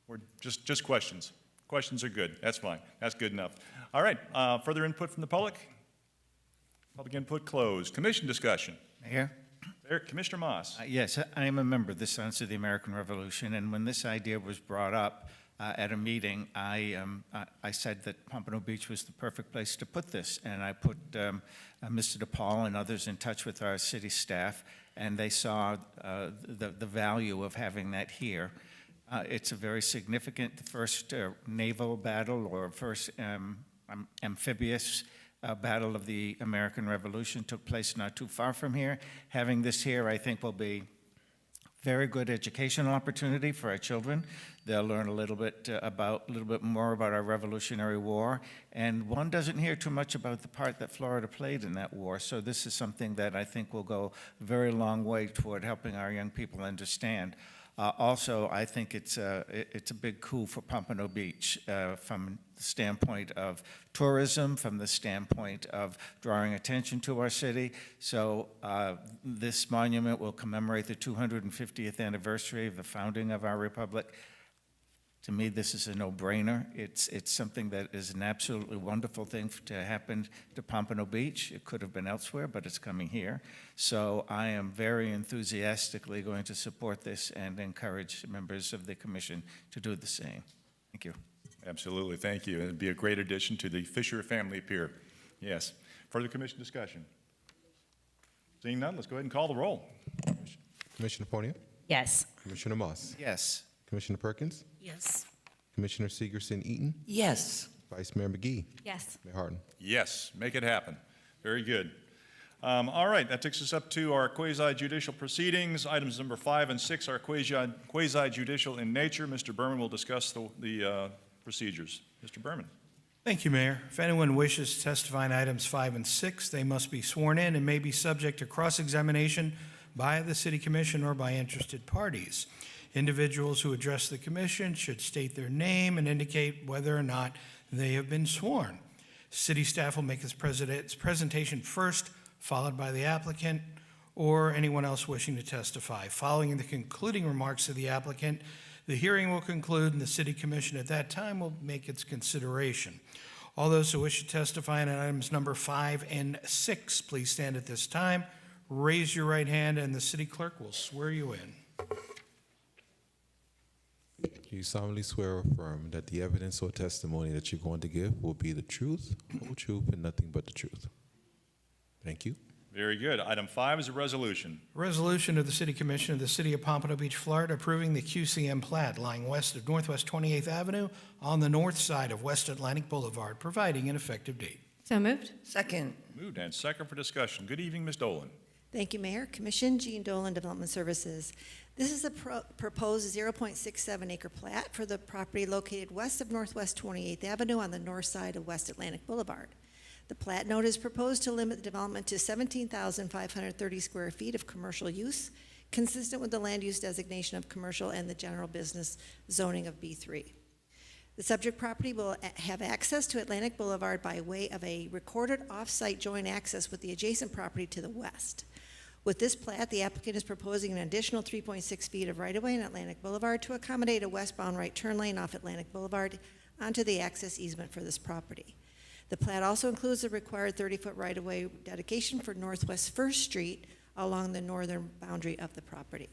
Or just questions? Questions are good. That's fine. That's good enough. All right. Further input from the public? Public input closed. Commission discussion. Mayor? Commissioner Moss. Yes, I am a member of the Sons of the American Revolution, and when this idea was brought up at a meeting, I said that Pompano Beach was the perfect place to put this, and I put Mr. DePaul and others in touch with our city staff, and they saw the value of having that here. It's a very significant first naval battle or first amphibious battle of the American Revolution took place not too far from here. Having this here, I think, will be very good educational opportunity for our children. They'll learn a little bit more about our Revolutionary War, and one doesn't hear too much about the part that Florida played in that war. So this is something that I think will go a very long way toward helping our young people understand. Also, I think it's a big coup for Pompano Beach from the standpoint of tourism, from the standpoint of drawing attention to our city. So this monument will commemorate the 250th anniversary of the founding of our republic. To me, this is a no-brainer. It's something that is an absolutely wonderful thing to happen to Pompano Beach. It could have been elsewhere, but it's coming here. So I am very enthusiastically going to support this and encourage members of the commission to do the same. Thank you. Absolutely, thank you. It'd be a great addition to the Fisher family pier. Yes. Further commission discussion? Seeing none, let's go ahead and call the roll. Commissioner Ponia? Yes. Commissioner Moss? Yes. Commissioner Perkins? Yes. Commissioner Segerson-Eaton? Yes. Vice Mayor McGee? Yes. Mayor Harden? Yes, make it happen. Very good. All right, that takes us up to our quasi-judicial proceedings. Items number 5 and 6 are quasi-judicial in nature. Mr. Berman will discuss the procedures. Mr. Berman. Thank you, Mayor. If anyone wishes to testify on items 5 and 6, they must be sworn in and may be subject to cross-examination by the City Commission or by interested parties. Individuals who address the commission should state their name and indicate whether or not they have been sworn. City staff will make its presentation first, followed by the applicant or anyone else wishing to testify. Following the concluding remarks of the applicant, the hearing will conclude and the City Commission at that time will make its consideration. All those who wish to testify on items number 5 and 6, please stand at this time, raise your right hand, and the city clerk will swear you in. Do you solemnly swear or affirm that the evidence or testimony that you're going to give will be the truth, whole truth, and nothing but the truth? Thank you. Very good. Item 5 is a resolution. A resolution of the City Commission of the City of Pompano Beach, Florida, approving the QCM plat lying west of Northwest 28th Avenue on the north side of West Atlantic Boulevard, providing an effective date. So moved. Second. Moved and second for discussion. Good evening, Ms. Dolan. Thank you, Mayor. Commission, Jean Dolan, Development Services. This is a proposed 0.67 acre plat for the property located west of Northwest 28th Avenue on the north side of West Atlantic Boulevard. The plat note is proposed to limit the development to 17,530 square feet of commercial use, consistent with the land use designation of commercial and the general business zoning of B3. The subject property will have access to Atlantic Boulevard by way of a recorded off-site joint access with the adjacent property to the west. With this plat, the applicant is proposing an additional 3.6 feet of right-of-way in Atlantic Boulevard to accommodate a westbound right turn lane off Atlantic Boulevard onto the access easement for this property. The plat also includes the required 30-foot right-of-way dedication for Northwest 1st Street along the northern boundary of the property.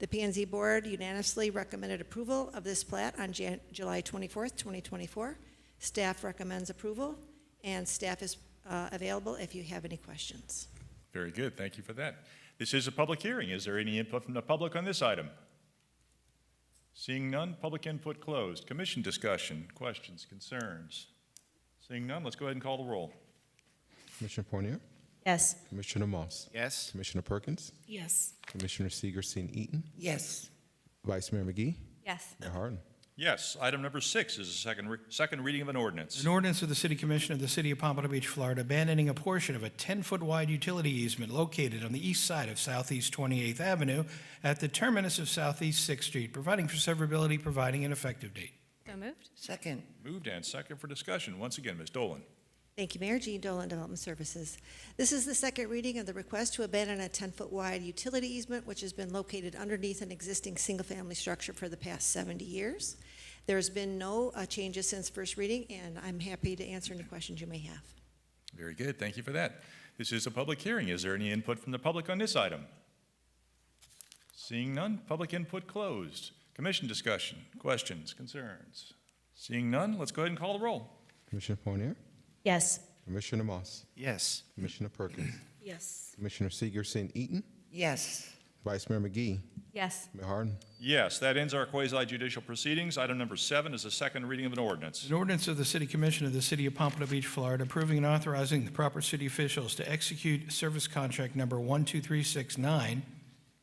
The P&Z Board unanimously recommended approval of this plat on July 24th, 2024. Staff recommends approval, and staff is available if you have any questions. Very good. Thank you for that. This is a public hearing. Is there any input from the public on this item? Seeing none, public input closed. Commission discussion, questions, concerns. Seeing none, let's go ahead and call the roll. Commissioner Fournier, Yes. Commissioner Moss, Yes. Commissioner Perkins, Yes. Commissioner Seegerson-Eaton, Yes. Vice Mayor McGee, Yes. Mayor Harden. Yes. Item number 6 is a second reading of an ordinance. An ordinance of the City Commission of the City of Pompano Beach, Florida, abandoning a portion of a 10-foot wide utility easement located on the east side of Southeast 28th Avenue at the terminus of Southeast 6th Street, providing for severability, providing an effective date. So moved. Second. Moved and second for discussion. Once again, Ms. Dolan. Thank you, Mayor. Jean Dolan, Development Services. This is the second reading of the request to abandon a 10-foot wide utility easement, which has been located underneath an existing single-family structure for the past 70 years. There's been no changes since first reading, and I'm happy to answer any questions you may have. Very good. Thank you for that. This is a public hearing. Is there any input from the public on this item? Seeing none, public input closed. Commission discussion, questions, concerns. Seeing none, let's go ahead and call the roll. Commissioner Fournier, Yes. Commissioner Moss, Yes. Commissioner Perkins, Yes. Commissioner Seegerson-Eaton, Yes. Vice Mayor McGee, Yes. Mayor Harden. Yes, that ends our quasi-judicial proceedings. Item number 7 is a second reading of an ordinance. An ordinance of the City Commission of the City of Pompano Beach, Florida, approving and authorizing the proper city officials to execute service contract number 12369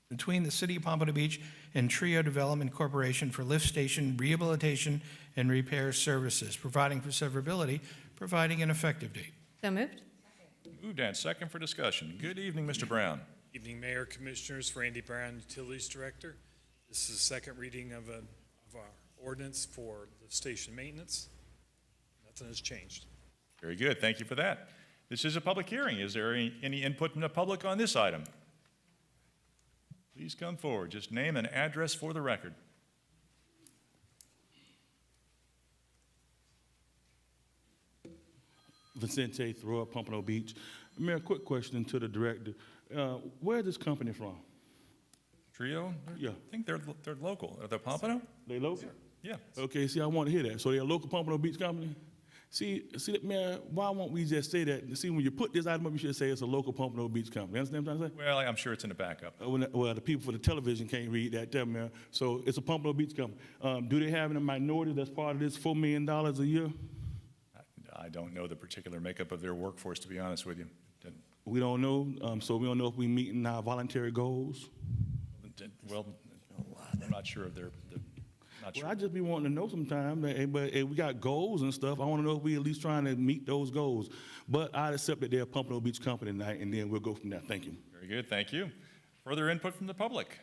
between the City of Pompano Beach and Trio Development Corporation for lift station rehabilitation and repair services, providing for severability, providing an effective date. So moved. Moved and second for discussion. Good evening, Mr. Brown. Evening, Mayor, Commissioners. Randy Brown, Utilities Director. This is the second reading of our ordinance for the station maintenance. Nothing has changed. Very good. Thank you for that. This is a public hearing. Is there any input from the public on this item? Please come forward. Just name and address for the record. Vicente Thoreau, Pompano Beach. Mayor, quick question to the director. Where is this company from? Trio? Yeah. I think they're local. Are they Pompano? They local? Yeah. Okay, see, I want to hear that. So they're a local Pompano Beach company? See, Mayor, why won't we just say that? See, when you put this item up, you should say it's a local Pompano Beach company. You understand what I'm trying to say? Well, I'm sure it's in the backup. Well, the people for the television can't read that, Mayor. So it's a Pompano Beach company. Do they have any minorities that's part of this $4 million a year? I don't know the particular makeup of their workforce, to be honest with you. We don't know, so we don't know if we're meeting our voluntary goals. Well, I'm not sure if they're not sure. Well, I just be wanting to know sometime, but if we got goals and stuff, I want to know if we at least trying to meet those goals. But I accept that they're a Pompano Beach company tonight, and then we'll go from there. Thank you. Very good. Thank you. Further input from the public?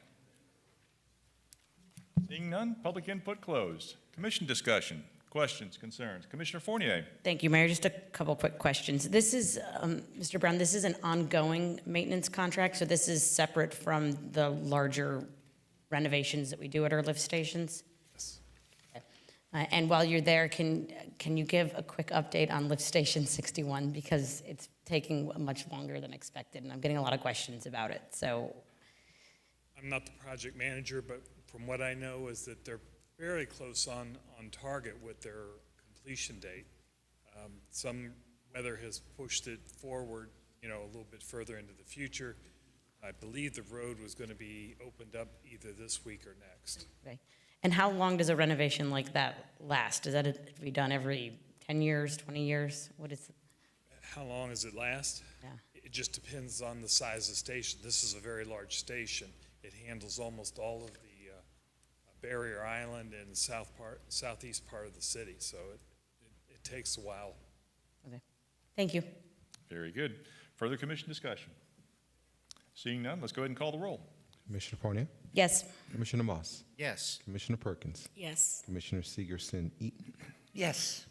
Seeing none, public input closed. Commission discussion, questions, concerns. Commissioner Fournier. Thank you, Mayor. Just a couple quick questions. This is, Mr. Brown, this is an ongoing maintenance contract, so this is separate from the larger renovations that we do at our lift stations? Yes. Okay. And while you're there, can you give a quick update on lift station 61? Because it's taking much longer than expected, and I'm getting a lot of questions about it, so. I'm not the project manager, but from what I know is that they're fairly close on target with their completion date. Some weather has pushed it forward, a little bit further into the future. I believe the road was going to be opened up either this week or next. Okay. And how long does a renovation like that last? Does that be done every 10 years, 20 years? What is it? How long does it last? Yeah. It just depends on the size of the station. This is a very large station. It handles almost all of the Barrier Island and southeast part of the city, so it takes a while. Okay. Thank you. Very good. Further commission discussion? Seeing none, let's go ahead and call the roll. Commissioner Fournier, Yes. Commissioner Moss, Yes. Commissioner Perkins, Yes. Commissioner Seegerson-Eaton, Yes.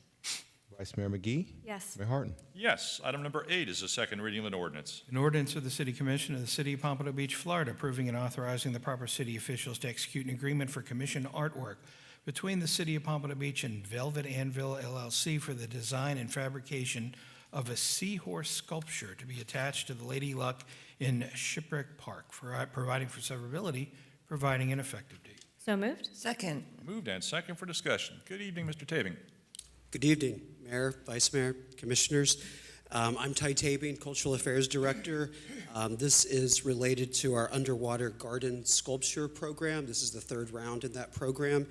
Vice Mayor McGee, Yes. Mayor Harden. Yes. Item number 8 is a second reading of an ordinance. An ordinance of the City Commission of the City of Pompano Beach, Florida, approving and authorizing the proper city officials to execute an agreement for commission artwork between the City of Pompano Beach and Velvet Anvil LLC for the design and fabrication of a seahorse sculpture to be attached to the Lady Luck in Shipwreck Park, for providing for severability, providing an effective date. So moved. Second. Moved and second for discussion. Good evening, Mr. Tabing. Good evening, Mayor, Vice Mayor, Commissioners. I'm Ty Tabing, Cultural Affairs Director. This is related to our underwater garden sculpture program. This is the third round in that program.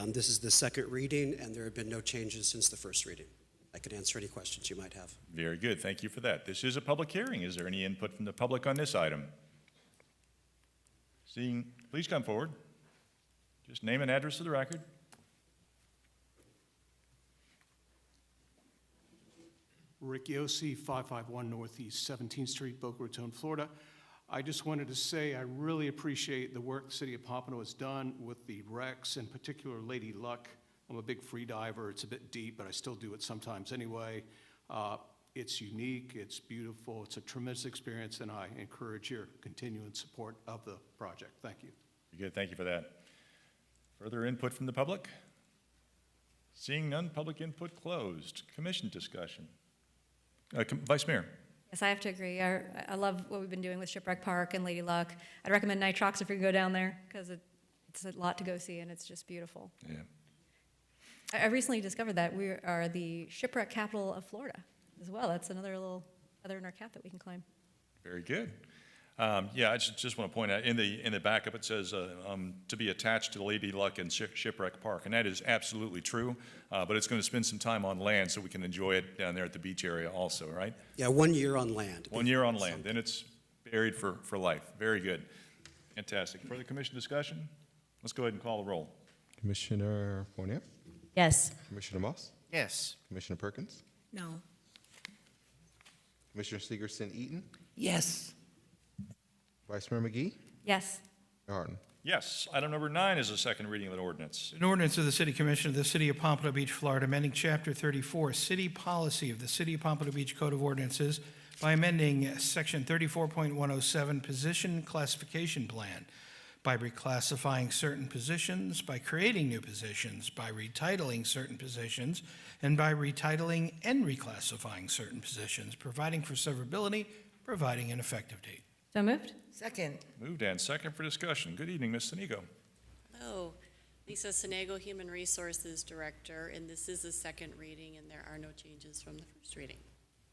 This is the second reading, and there have been no changes since the first reading. I could answer any questions you might have. Very good. Thank you for that. This is a public hearing. Is there any input from the public on this item? Seeing, please come forward. Just name and address for the record. Rick Yossi, 551 Northeast 17th Street, Boca Raton, Florida. I just wanted to say I really appreciate the work the city of Pompano has done with the wrecks, in particular Lady Luck. I'm a big free diver. It's a bit deep, but I still do it sometimes anyway. It's unique, it's beautiful, it's a tremendous experience, and I encourage your continuing support of the project. Thank you. Good. Thank you for that. Further input from the public? Seeing none, public input closed. Commission discussion. Vice Mayor. Yes, I have to agree. I love what we've been doing with Shipwreck Park and Lady Luck. I'd recommend Nitrox if you go down there, because it's a lot to go see, and it's just beautiful. Yeah. I recently discovered that we are the shipwreck capital of Florida as well. That's another little feather in our cap that we can claim. Very good. Yeah, I just want to point out, in the backup, it says to be attached to Lady Luck and Shipwreck Park, and that is absolutely true, but it's going to spend some time on land so we can enjoy it down there at the beach area also, right? Yeah, 1 year on land. 1 year on land, then it's buried for life. Very good. Fantastic. Further commission discussion? Let's go ahead and call the roll. Commissioner Fournier? Yes. Commissioner Moss? Yes. Commissioner Perkins? No. Commissioner Segerson-Eaton? Yes. Vice Mayor McGee? Yes. Mayor Harden? Yes. Item number 9 is a second reading of an ordinance. An ordinance of the City Commission of the City of Pompano Beach, Florida, amending Chapter 34, City Policy of the City of Pompano Beach Code of Ordinances by amending Section 34.107 Position Classification Plan, by reclassifying certain positions, by creating new positions, by retitling certain positions, and by retitling and reclassifying certain positions, providing for severability, providing an effective date. So moved. Second. Moved and second for discussion. Good evening, Ms. Sinigo. Hello, Lisa Sinego, Human Resources Director, and this is the second reading, and there are no changes from the first reading.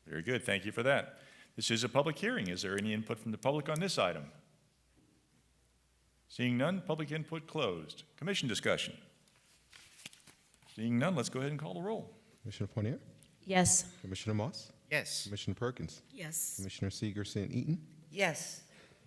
Very good. Thank you for that. This is a public hearing. Is there any input from the public on this item? Seeing none, public input closed. Commission discussion. Seeing none, let's go ahead and call the roll. Commissioner Fournier? Yes. Commissioner Moss? Yes. Commissioner Perkins? Yes. Commissioner Segerson-Eaton? Yes.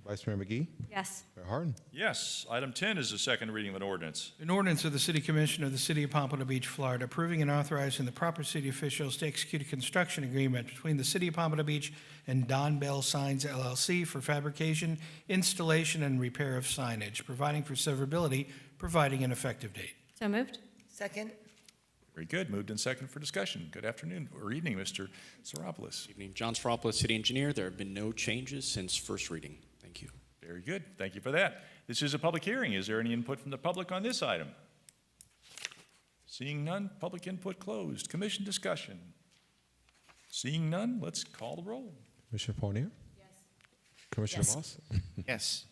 Vice Mayor McGee? Yes. Mayor Harden? Yes. Item 10 is the second reading of an ordinance. An ordinance of the City Commission of the City of Pompano Beach, Florida, approving and authorizing the proper city officials to execute a construction agreement between the City of Pompano Beach and Don Bell Signs LLC for fabrication, installation, and repair of signage, providing for severability, providing an effective date. So moved. Second. Very good. Moved and second for discussion. Good afternoon or evening, Mr. Saropoulos. Evening. John Saropoulos, City Engineer. There have been no changes since first reading. Thank you. Very good. Thank you for that. This is a public hearing. Is there any input from the public on this item? Seeing none, public input closed. Commission discussion. Seeing none, let's call the roll. Commissioner Fournier? Yes. Commissioner Yes. Moss? Yes.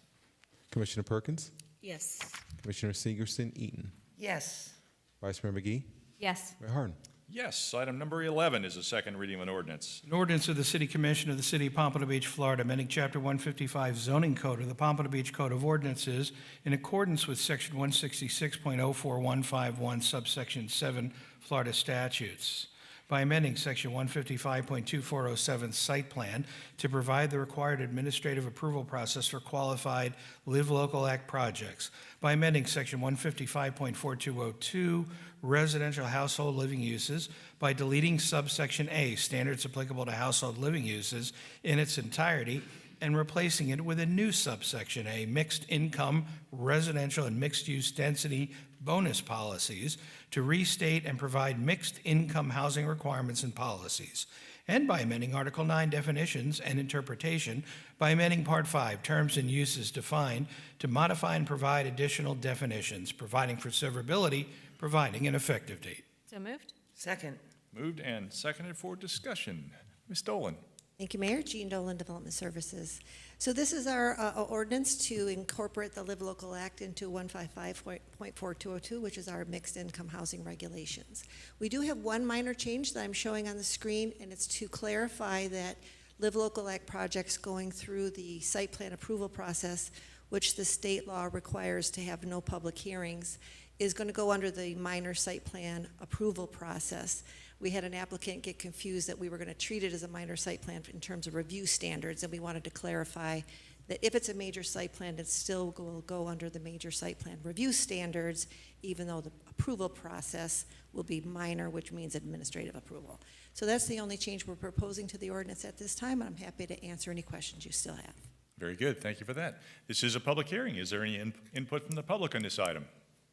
Commissioner Perkins? Yes. Commissioner Segerson-Eaton? Yes. Vice Mayor McGee? Yes. Mayor Harden? Yes. Item number 11 is a second reading of an ordinance. An ordinance of the City Commission of the City of Pompano Beach, Florida, amending Chapter 155 Zoning Code of the Pompano Beach Code of Ordinances in accordance with Section 166.04151, subsection 7, Florida statutes, by amending Section 155.2407 Site Plan to provide the required administrative approval process for qualified Live Local Act projects, by amending Section 155.4202 Residential Household Living Uses, by deleting subsection A, Standards applicable to household living uses, in its entirety, and replacing it with a new subsection A, Mixed Income Residential and Mixed Use Density Bonus Policies, to restate and provide mixed income housing requirements and policies, and by amending Article 9 definitions and interpretation, by amending Part 5 terms and uses defined, to modify and provide additional definitions, providing for severability, providing an effective date. So moved. Second. Moved and seconded for discussion. Ms. Dolan. Thank you, Mayor. Jean Dolan, Development Services. So this is our ordinance to incorporate the Live Local Act into 155.4202, which is our mixed income housing regulations. We do have one minor change that I'm showing on the screen, and it's to clarify that Live Local Act projects going through the site plan approval process, which the state law requires to have no public hearings, is going to go under the minor site plan approval process. We had an applicant get confused that we were going to treat it as a minor site plan in terms of review standards, and we wanted to clarify that if it's a major site plan, it still will go under the major site plan review standards, even though the approval process will be minor, which means administrative approval. So that's the only change we're proposing to the ordinance at this time, and I'm happy to answer any questions you still have. Very good. Thank you for that. This is a public hearing. Is there any input from the public on this item?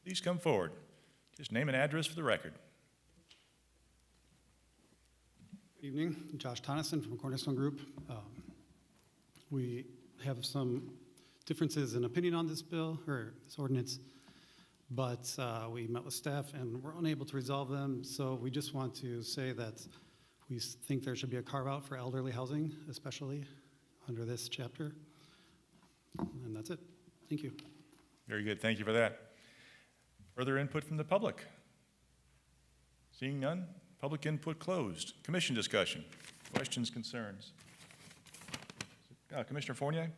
Please come forward. Just name and address for the record. Good evening. Josh Tonneson from Cornerstone Group. We have some differences in opinion on this bill, or this ordinance, but we met with staff and we're unable to resolve them. So we just want to say that we think there should be a carve-out for elderly housing, especially under this chapter. And that's it. Thank you. Very good. Thank you for that. Further input from the public? Seeing none, public input closed. Commission discussion. Questions, concerns? Commissioner Fournier?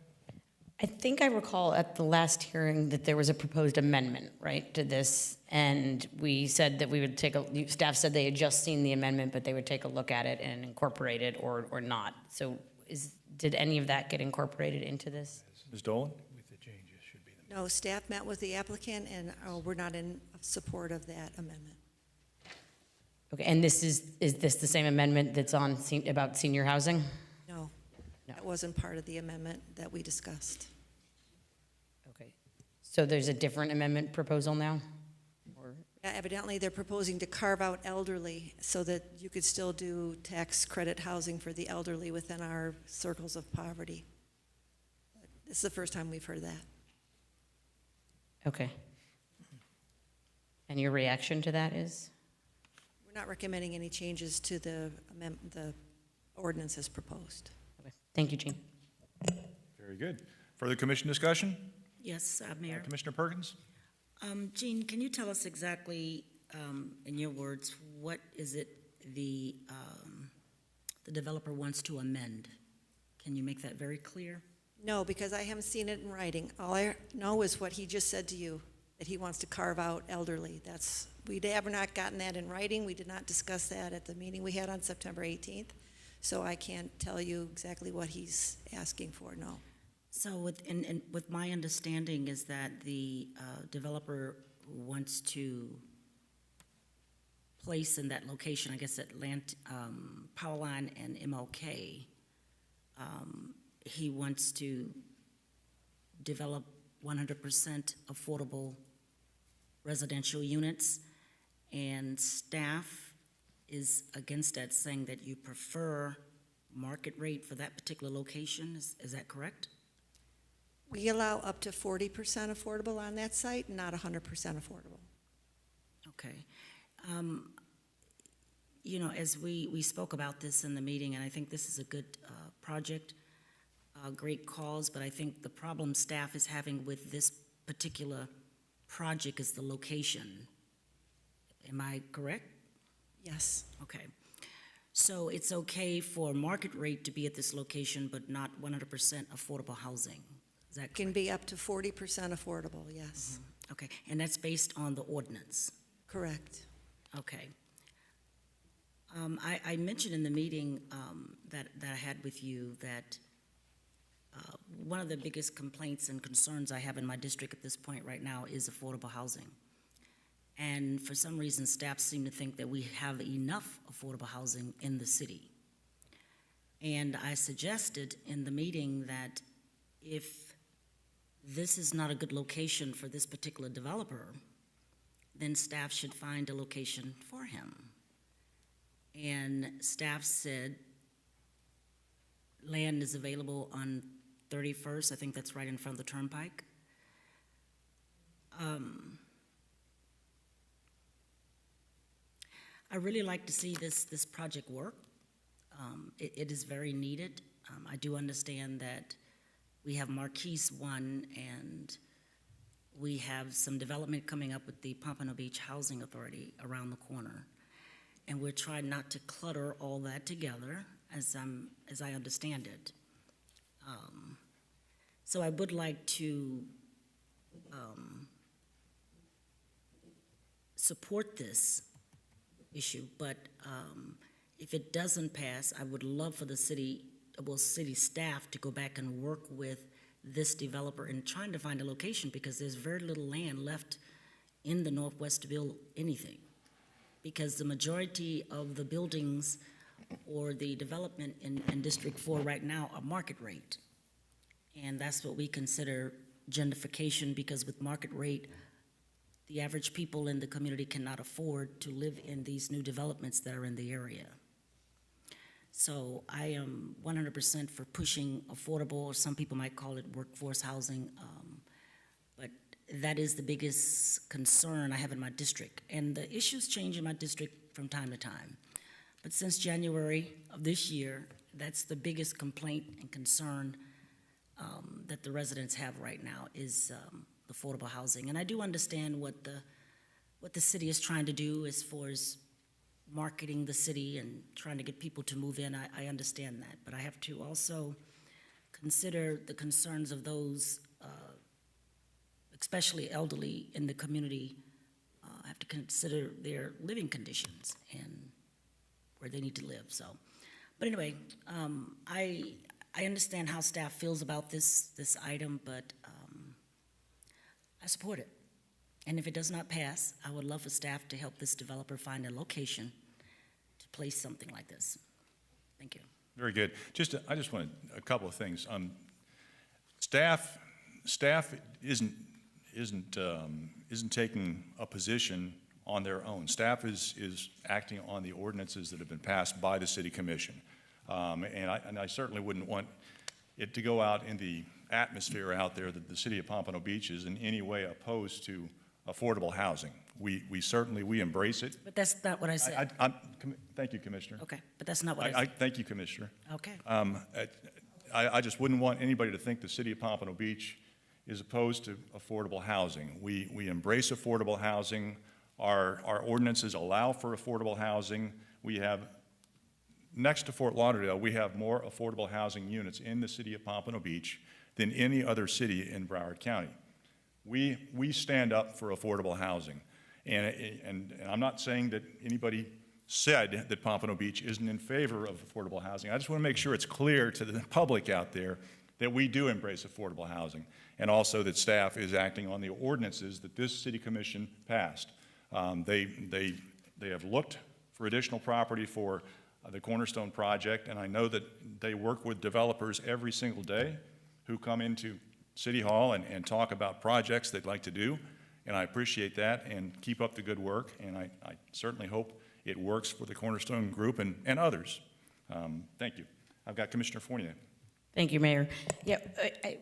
I think I recall at the last hearing that there was a proposed amendment, right, to this, and we said that we would staff said they had just seen the amendment, but they would take a look at it and incorporate it or not. So did any of that get incorporated into this? Ms. Dolan? No, staff met with the applicant, and we're not in support of that amendment. Okay, and is this the same amendment that's on about senior housing? No, that wasn't part of the amendment that we discussed. Okay, so there's a different amendment proposal now? Yeah, evidently, they're proposing to carve out elderly so that you could still do tax credit housing for the elderly within our circles of poverty. This is the first time we've heard that. Okay. And your reaction to that is? We're not recommending any changes to the ordinance as proposed. Okay. Thank you, Jean. Very good. Further commission discussion? Yes, Mayor. Commissioner Perkins? Jean, can you tell us exactly, in your words, what is it the developer wants to amend? Can you make that very clear? No, because I haven't seen it in writing. All I know is what he just said to you, that he wants to carve out elderly. We have not gotten that in writing. We did not discuss that at the meeting we had on September 18th. So I can't tell you exactly what he's asking for, no. So with my understanding is that the developer wants to place in that location, I guess at Powerline and MLK, he wants to develop 100% affordable residential units, and staff is against that, saying that you prefer market rate for that particular location. Is that correct? We allow up to 40% affordable on that site, not 100% affordable. Okay. You know, as we spoke about this in the meeting, and I think this is a good project, great cause, but I think the problem staff is having with this particular project is the location. Am I correct? Yes. Okay. So it's okay for market rate to be at this location, but not 100% affordable housing. Is that correct? Can be up to 40% affordable, yes. Mm-hmm. Okay, and that's based on the ordinance? Correct. Okay. I mentioned in the meeting that I had with you that one of the biggest complaints and concerns I have in my district at this point right now is affordable housing. And for some reason, staff seem to think that we have enough affordable housing in the city. And I suggested in the meeting that if this is not a good location for this particular developer, then staff should find a location for him. And staff said land is available on 31st, I think that's right in front of the Turnpike. I really like to see this project work. It is very needed. I do understand that we have Marquise 1, and we have some development coming up with the Pompano Beach Housing Authority around the corner. And we're trying not to clutter all that together, as I understand it. So I would like to support this issue, but if it doesn't pass, I would love for the city staff to go back and work with this developer in trying to find a location, because there's very little land left in the Northwest to build anything. Because the majority of the buildings or the development in District 4 right now are market rate. And that's what we consider gentrification, because with market rate, the average people in the community cannot afford to live in these new developments that are in the area. So I am 100% for pushing affordable, or some people might call it workforce housing, but that is the biggest concern I have in my district. And the issues change in my district from time to time. But since January of this year, that's the biggest complaint and concern that the residents have right now is affordable housing. And I do understand what the city is trying to do as far as marketing the city and trying to get people to move in. I understand that, but I have to also consider the concerns of those, especially elderly in the community. I have to consider their living conditions and where they need to live. So, but anyway, I understand how staff feels about this item, but I support it. And if it does not pass, I would love for staff to help this developer find a location to place something like this. Thank you. Very good. I just wanted a couple of things. Staff isn't taking a position on their own. Staff is acting on the ordinances that have been passed by the City Commission. And I certainly wouldn't want it to go out in the atmosphere out there that the City of Pompano Beach is in any way opposed to affordable housing. We certainly embrace it. But that's not what I said. Thank you, Commissioner. Okay, but that's not what I said. Thank you, Commissioner. Okay. I just wouldn't want anybody to think the City of Pompano Beach is opposed to affordable housing. We embrace affordable housing. Our ordinances allow for affordable housing. We have, next to Fort Lauderdale, we have more affordable housing units in the City of Pompano Beach than any other city in Broward County. We stand up for affordable housing. And I'm not saying that anybody said that Pompano Beach isn't in favor of affordable housing. I just want to make sure it's clear to the public out there that we do embrace affordable housing, and also that staff is acting on the ordinances that this City Commission passed. They have looked for additional property for the Cornerstone project, and I know that they work with developers every single day who come into City Hall and talk about projects they'd like to do, and I appreciate that, and keep up the good work, and I certainly hope it works for the Cornerstone Group and others. Thank you. I've got Commissioner Fournier. Thank you, Mayor. Yeah,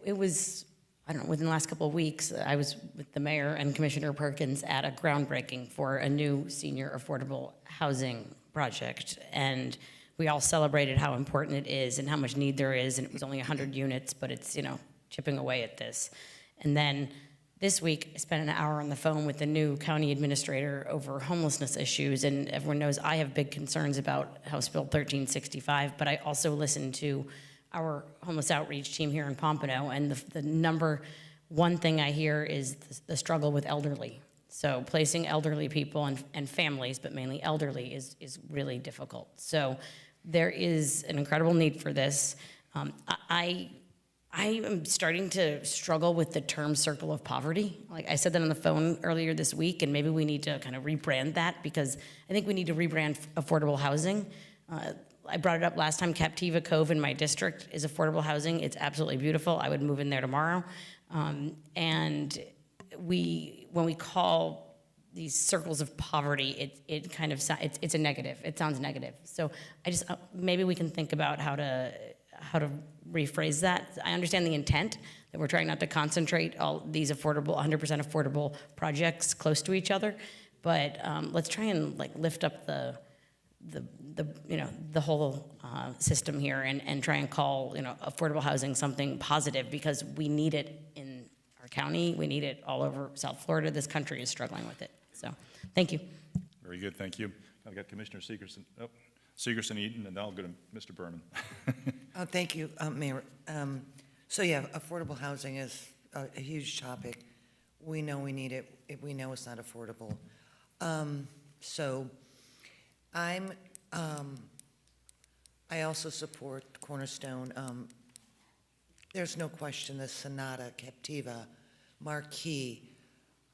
it was, I don't know, within the last couple of weeks, I was with the mayor and Commissioner Perkins at a groundbreaking for a new senior affordable housing project, and we all celebrated how important it is and how much need there is, and it was only 100 units, but it's, chipping away at this. And then this week, I spent an hour on the phone with the new county administrator over homelessness issues, and everyone knows I have big concerns about House Bill 1365, but I also listened to our homeless outreach team here in Pompano, and the number one thing I hear is the struggle with elderly. So placing elderly people and families, but mainly elderly, is really difficult. So there is an incredible need for this. I am starting to struggle with the term circle of poverty. Like I said that on the phone earlier this week, and maybe we need to kind of rebrand that, because I think we need to rebrand affordable housing. I brought it up last time, Captiva Cove in my district is affordable housing. It's absolutely beautiful. I would move in there tomorrow. And when we call these circles of poverty, it kind of, it's a negative. It sounds negative. So I just, maybe we can think about how to rephrase that. I understand the intent, that we're trying not to concentrate all these affordable, 100% affordable projects close to each other, but let's try and lift up the the whole system here and try and call, affordable housing something positive, because we need it in our county. We need it all over South Florida. This country is struggling with it. So, thank you. Very good, thank you. I've got Commissioner Segerson Eaton, and then I'll go to Mr. Berman. Thank you, Mayor. So yeah, affordable housing is a huge topic. We know we need it. We know it's not affordable. So I also support Cornerstone. There's no question the Sonata, Captiva, Marquee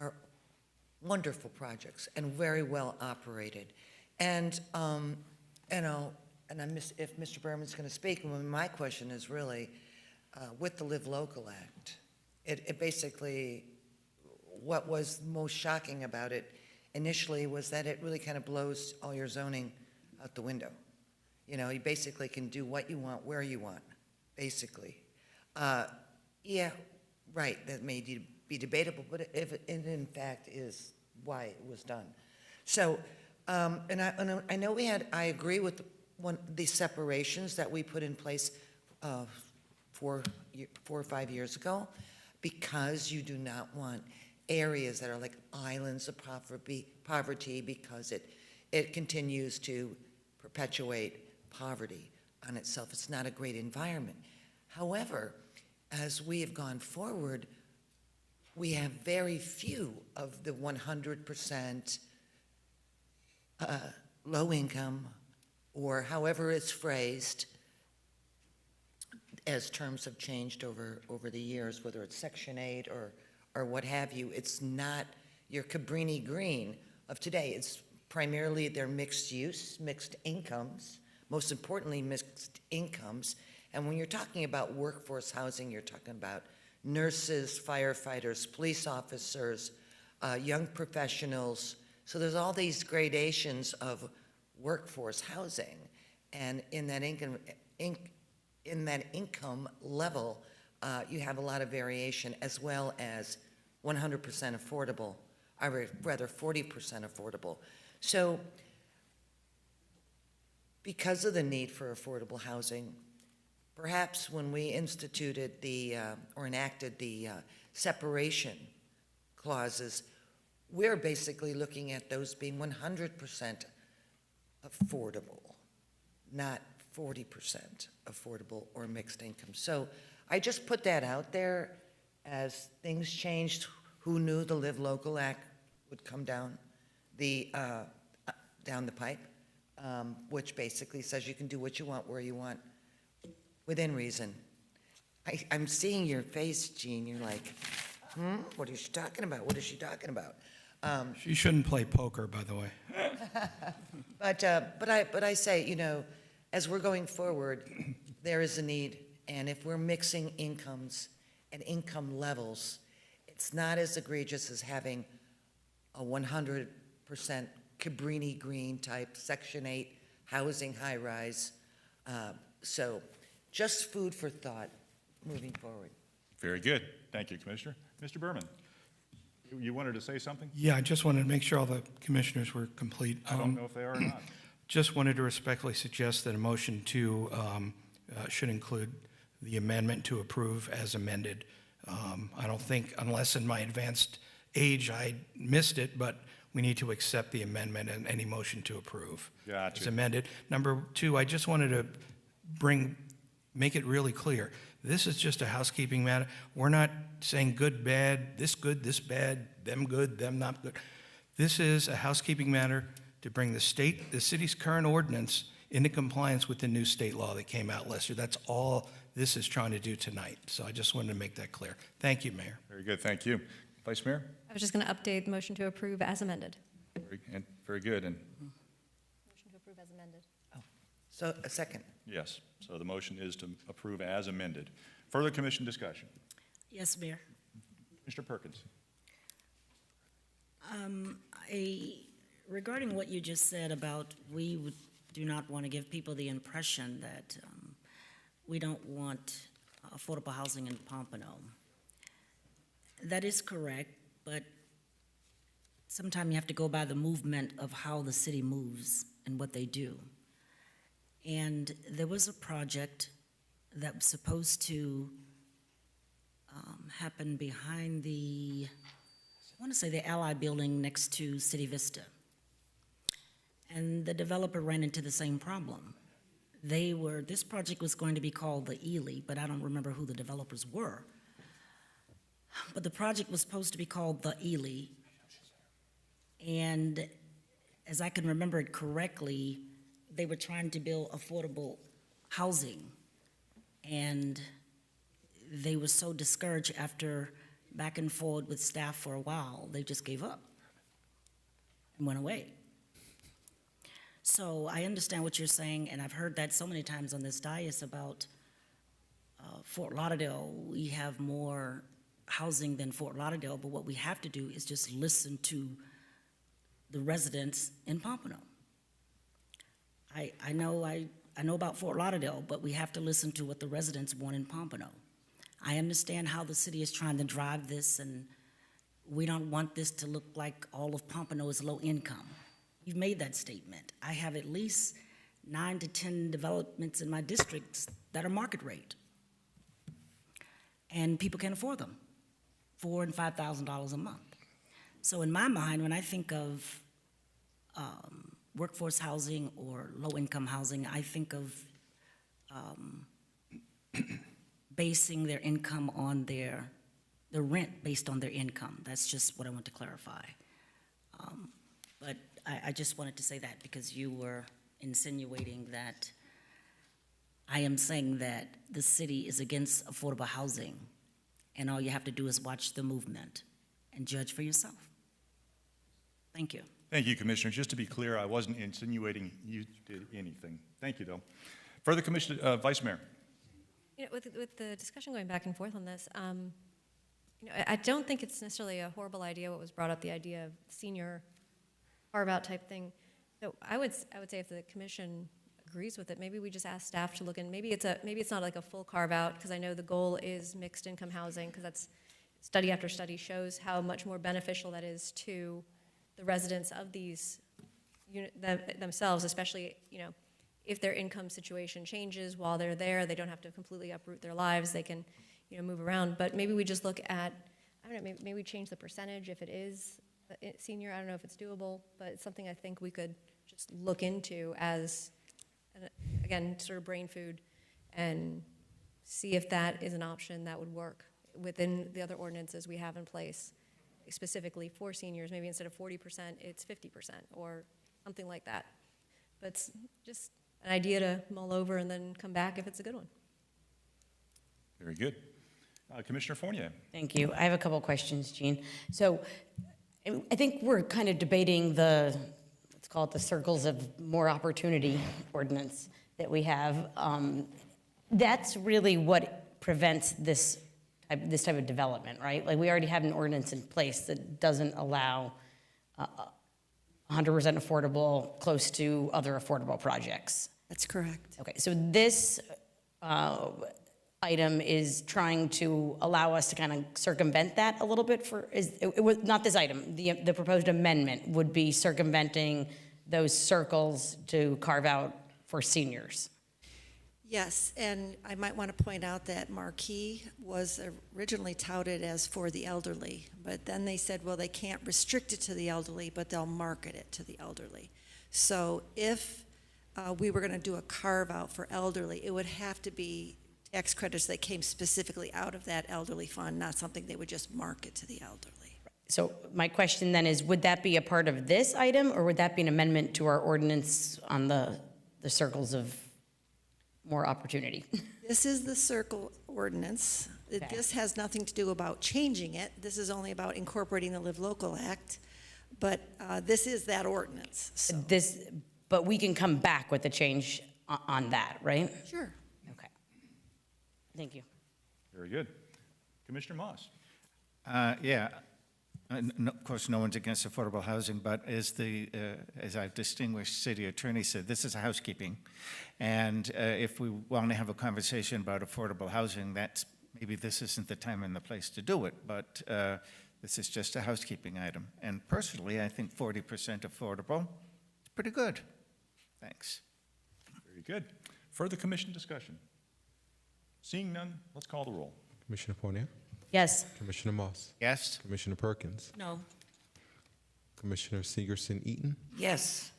are wonderful projects and very well operated. And if Mr. Berman's going to speak, my question is really, with the Live Local Act, it basically, what was most shocking about it initially was that it really kind of blows all your zoning out the window. You basically can do what you want, where you want, basically. Yeah, right, that may be debatable, but if it in fact is why it was done. So, and I know I agree with the separations that we put in place 4 or 5 years ago, because you do not want areas that are like islands of poverty, because it continues to perpetuate poverty on itself. It's not a great environment. However, as we have gone forward, we have very few of the 100% low income, or however it's phrased, as terms have changed over the years, whether it's Section 8 or what have you. It's not your Cabrini Green of today. It's primarily their mixed use, mixed incomes, most importantly, mixed incomes. And when you're talking about workforce housing, you're talking about nurses, firefighters, police officers, young professionals. So there's all these gradations of workforce housing. And in that income level, you have a lot of variation, as well as 100% affordable, or rather 40% affordable. So because of the need for affordable housing, perhaps when we instituted or enacted the separation clauses, we're basically looking at those being 100% affordable, not 40% affordable or mixed income. So I just put that out there. As things changed, who knew the Live Local Act would come down the pipe, which basically says you can do what you want, where you want, within reason. I'm seeing your face, Jean. You're like, what is she talking about? What is she talking about? She shouldn't play poker, by the way. But I say, as we're going forward, there is a need, and if we're mixing incomes and income levels, it's not as egregious as having a 100% Cabrini Green type Section 8 housing high-rise. So just food for thought moving forward. Very good. Thank you, Commissioner. Mr. Berman, you wanted to say something? Yeah, I just wanted to make sure all the commissioners were complete. I don't know if they are or not. Just wanted to respectfully suggest that a motion should include the amendment to approve as amended. I don't think, unless in my advanced age I missed it, but we need to accept the amendment and any motion to approve Gotcha. as amended. Number two, I just wanted to make it really clear. This is just a housekeeping matter. We're not saying good, bad, this good, this bad, them good, them not good. This is a housekeeping matter to bring the city's current ordinance into compliance with the new state law that came out last year. That's all this is trying to do tonight. So I just wanted to make that clear. Thank you, Mayor. Very good, thank you. Vice Mayor? I was just going to update the motion to approve as amended. Very good, and Motion to approve as amended. So a second. yes, so the motion is to approve as amended. Further commission discussion? Yes, Mayor. Mr. Perkins? Regarding what you just said about do not want to give people the impression that we don't want affordable housing in Pompano. That is correct, but sometimes you have to go by the movement of how the city moves and what they do. And there was a project that was supposed to happen behind the, I want to say the Ally Building next to City Vista. And the developer ran into the same problem. This project was going to be called the Ely, but I don't remember who the developers were. But the project was supposed to be called the Ely. And as I can remember it correctly, they were trying to build affordable housing. And they were so discouraged after back and forth with staff for a while, they just gave up and went away. So I understand what you're saying, and I've heard that so many times on this dais about Fort Lauderdale. We have more housing than Fort Lauderdale, but what we have to do is just listen to the residents in Pompano. I know about Fort Lauderdale, but we have to listen to what the residents want in Pompano. I understand how the city is trying to drive this, and we don't want this to look like all of Pompano is low income. You've made that statement. I have at least 9 to 10 developments in my districts that are market rate. And people can afford them, $4,000 and $5,000 a month. So in my mind, when I think of workforce housing or low-income housing, I think of basing their income on the rent based on their income. That's just what I want to clarify. But I just wanted to say that because you were insinuating that I am saying that the city is against affordable housing, and all you have to do is watch the movement and judge for yourself. Thank you. Thank you, Commissioner. Just to be clear, I wasn't insinuating you did anything. Thank you, though. Further, Commissioner, Vice Mayor. You know, with the discussion going back and forth on this, you know, I don't think it's necessarily a horrible idea what was brought up, the idea of senior carve-out type thing. So I would say if the commission agrees with it, maybe we just ask staff to look in. Maybe it's not like a full carve-out, because I know the goal is mixed income housing, because that's study after study shows how much more beneficial that is to the residents of these themselves, especially, you know, if their income situation changes while they're there, they don't have to completely uproot their lives. They can, you know, move around. But maybe we just look at, I don't know, maybe we change the percentage if it is senior. I don't know if it's doable, but it's something I think we could just look into as, again, sort of brain food, and see if that is an option that would work within the other ordinances we have in place, specifically for seniors. Maybe instead of 40%, it's 50% or something like that. But it's just an idea to mull over and then come back if it's a good one. Very good. Commissioner Fournier. Thank you. I have a couple questions, Jean. So I think we're kind of debating let's call it the circles of more opportunity ordinance that we have. That's really what prevents this type of development, right? Like, we already have an ordinance in place that doesn't allow 100% affordable close to other affordable projects. That's correct. Okay, so this item is trying to allow us to kind of circumvent that a little bit. It was not this item, the proposed amendment would be circumventing those circles to carve out for seniors. Yes, and I might want to point out that Marquee was originally touted as for the elderly, but then they said, well, they can't restrict it to the elderly, but they'll market it to the elderly. So if we were going to do a carve-out for elderly, it would have to be tax credits that came specifically out of that elderly fund, not something they would just market to the elderly. So my question then is, would that be a part of this item, or would that be an amendment to our ordinance on the circles of more opportunity? This is the circle ordinance. Okay. This has nothing to do about changing it. This is only about incorporating the Live Local Act. But this is that ordinance. So. But we can come back with a change on that, right? Sure. Okay. Thank you. Very good. Commissioner Moss. Yeah. Of course, no one's against affordable housing, but as our distinguished city attorney said, this is housekeeping. And if we want to have a conversation about affordable housing, maybe this isn't the time and the place to do it. But This is just a housekeeping item. And personally, I think 40% affordable is pretty good. Thanks. Very good. Further commission discussion? Seeing none, let's call the roll. Commissioner Fournier, Yes. Commissioner Moss, Yes? Commissioner Perkins, No. Commissioner Segerson-Eaton, Yes.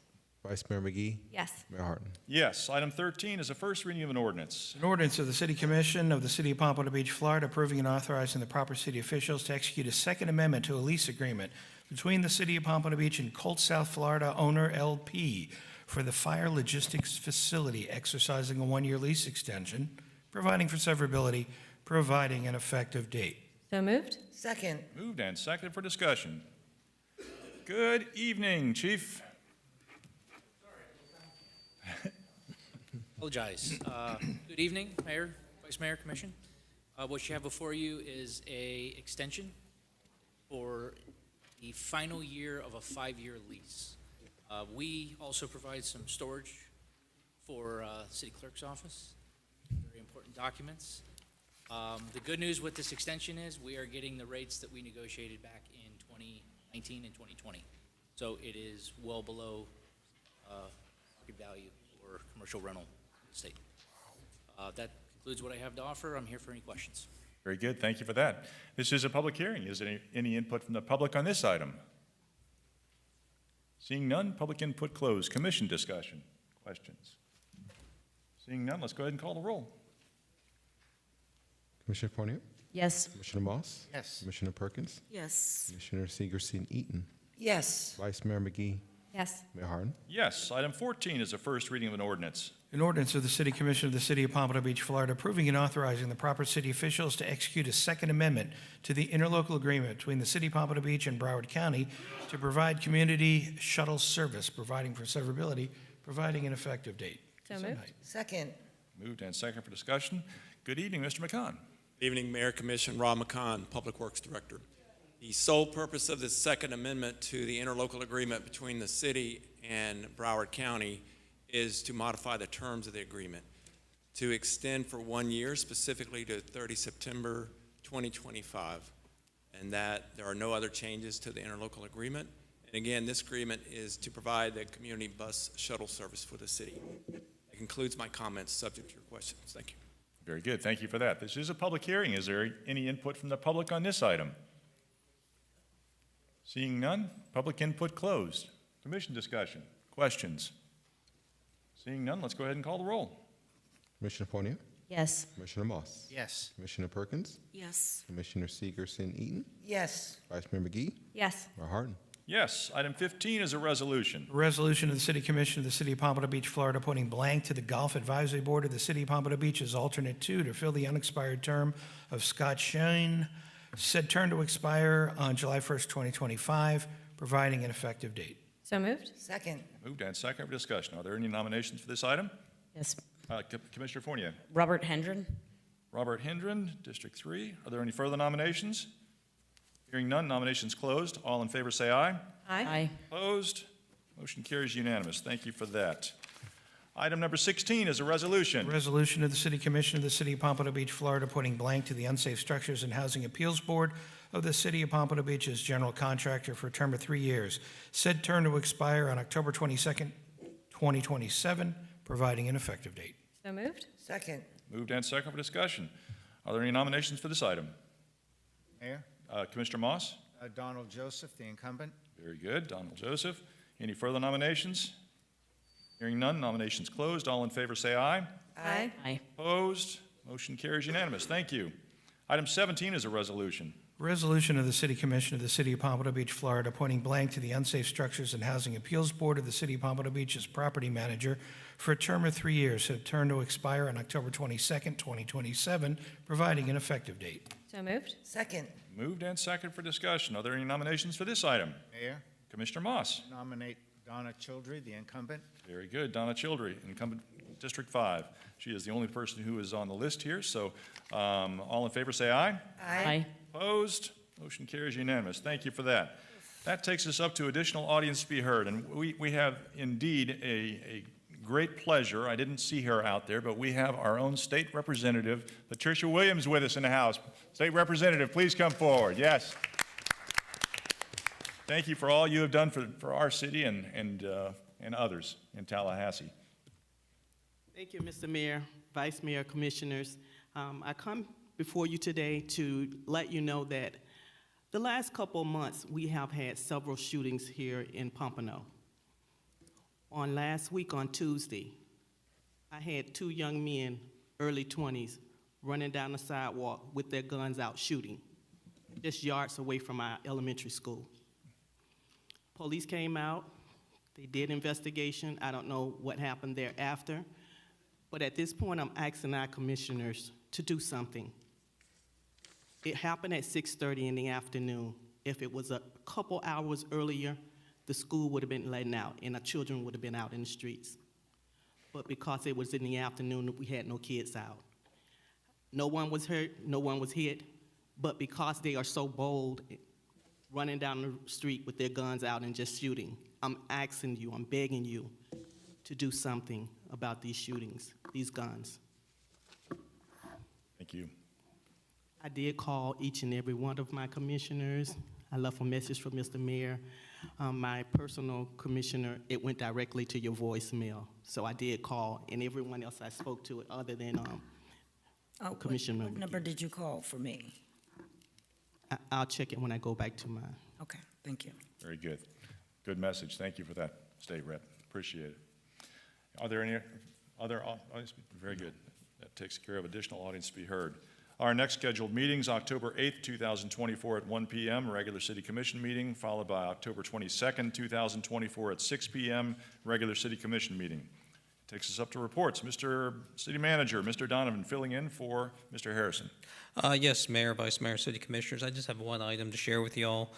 Vice Mayor McGee, Yes. Mayor Harden. Yes. Item 13 is a first reading of an ordinance. An ordinance of the City Commission of the City of Pompano Beach, Florida, approving and authorizing the proper city officials to execute a second amendment to a lease agreement between the City of Pompano Beach and Colt South Florida Owner LP for the fire logistics facility, exercising a one-year lease extension, providing for severability, providing an effective date. So moved? Second. Moved and seconded for discussion. Good evening, Chief. Apologize. Good evening, Mayor, Vice Mayor, Commission. What you have before you is a extension for the final year of a 5-year lease. We also provide some storage for City Clerk's office, very important documents. The good news with this extension is we are getting the rates that we negotiated back in 2019 and 2020. So it is well below market value for commercial rental estate. That concludes what I have to offer. I'm here for any questions. Very good. Thank you for that. This is a public hearing. Is there any input from the public on this item? Seeing none, public input closed. Commission discussion. Questions? Seeing none, let's go ahead and call the roll. Commissioner Fournier, Yes. Commissioner Moss, Yes. Commissioner Perkins, Yes. Commissioner Segerson-Eaton, Yes. Vice Mayor McGee, Yes. Mayor Harden. Yes. Item 14 is a first reading of an ordinance. An ordinance of the City Commission of the City of Pompano Beach, Florida, approving and authorizing the proper city officials to execute a second amendment to the interlocal agreement between the City of Pompano Beach and Broward County to provide community shuttle service, providing for severability, providing an effective date. So moved? Second. Moved and seconded for discussion. Good evening, Mr. McCon. Good evening, Mayor, Commission, Rob McCon, Public Works Director. The sole purpose of this second amendment to the interlocal agreement between the city and Broward County is to modify the terms of the agreement, to extend for 1 year, specifically to 30 September 2025, and that there are no other changes to the interlocal agreement. And again, this agreement is to provide the community bus shuttle service for the city. That concludes my comments, subject to your questions. Thank you. Very good. Thank you for that. This is a public hearing. Is there any input from the public on this item? Seeing none, public input closed. Commission discussion. Questions? Seeing none, let's go ahead and call the roll. Commissioner Fournier, Yes. Commissioner Moss, Yes. Commissioner Perkins, Yes. Commissioner Segerson-Eaton, Yes. Vice Mayor McGee, Yes. Mayor Harden. Yes. Item 15 is a resolution. A resolution of the City Commission of the City of Pompano Beach, Florida, appointing blank to the Golf Advisory Board of the City of Pompano Beach as alternate 2 to fill the unexpired term of Scott Shane, said term to expire on July 1st, 2025, providing an effective date. So moved? Second. Moved and seconded for discussion. Are there any nominations for this item? Yes. Commissioner Fournier. Robert Hendren? Robert Hendren, District 3. Are there any further nominations? Hearing none, nominations closed. All in favor say aye. Aye. Opposed? Motion carries unanimous. Thank you for that. Item number 16 is a resolution. A resolution of the City Commission of the City of Pompano Beach, Florida, putting blank to the Unsafe Structures and Housing Appeals Board of the City of Pompano Beach as general contractor for a term of 3 years. Said term to expire on October 22nd, 2027, providing an effective date. So moved? Second. Moved and seconded for discussion. Are there any nominations for this item? Mayor? Commissioner Moss? Donald Joseph, the incumbent. Very good. Donald Joseph. Any further nominations? Hearing none, nominations closed. All in favor say aye. Aye. Aye. Opposed? Motion carries unanimous. Thank you. Item 17 is a resolution. Resolution of the City Commission of the City of Pompano Beach, Florida, appointing blank to the Unsafe Structures and Housing Appeals Board of the City of Pompano Beach as property manager for a term of 3 years, said term to expire on October 22nd, 2027, providing an effective date. So moved? Second. Moved and seconded for discussion. Are there any nominations for this item? Mayor? Commissioner Moss. Nominate Donna Childry, the incumbent. Very good. Donna Childry, incumbent District 5. She is the only person who is on the list here, so all in favor say aye. Aye. Opposed? Motion carries unanimous. Thank you for that. That takes us up to additional audience to be heard, and we have indeed a great pleasure. I didn't see her out there, but we have our own state representative, Patricia Williams, with us in the House. State Representative, please come forward. Yes. Thank you for all you have done for our city and others in Tallahassee. Thank you, Mr. Mayor, Vice Mayor, Commissioners. I come before you today to let you know that the last couple of months, we have had several shootings here in Pompano. On last week, on Tuesday, I had 2 young men, early 20s, running down the sidewalk with their guns out shooting, just yards away from our elementary school. Police came out, they did investigation. I don't know what happened thereafter, but at this point, I'm asking our commissioners to do something. It happened at 6:30 in the afternoon. If it was a couple hours earlier, the school would have been letting out and the children would have been out in the streets. But because it was in the afternoon, we had no kids out. No one was hurt, no one was hit, but because they are so bold, running down the street with their guns out and just shooting, I'm asking you, I'm begging you to do something about these shootings, these guns. Thank you. I did call each and every one of my commissioners. I left a message for Mr. Mayor. My personal commissioner, it went directly to your voicemail. So I did call, and everyone else I spoke to, other than Commissioner. What number did you call for me? I'll check it when I go back to mine. Okay, thank you. Very good. Good message. Thank you for that, State Rep. Appreciate it. Are there any other audience? Very good. That takes care of additional audience to be heard. Our next scheduled meetings, October 8th, 2024 at 1 p.m., regular City Commission meeting, followed by October 22nd, 2024 at 6 p.m., regular City Commission meeting. Takes us up to reports. Mr. City Manager, Mr. Donovan, filling in for Mr. Harrison. Yes, Mayor, Vice Mayor, City Commissioners, I just have one item to share with you all.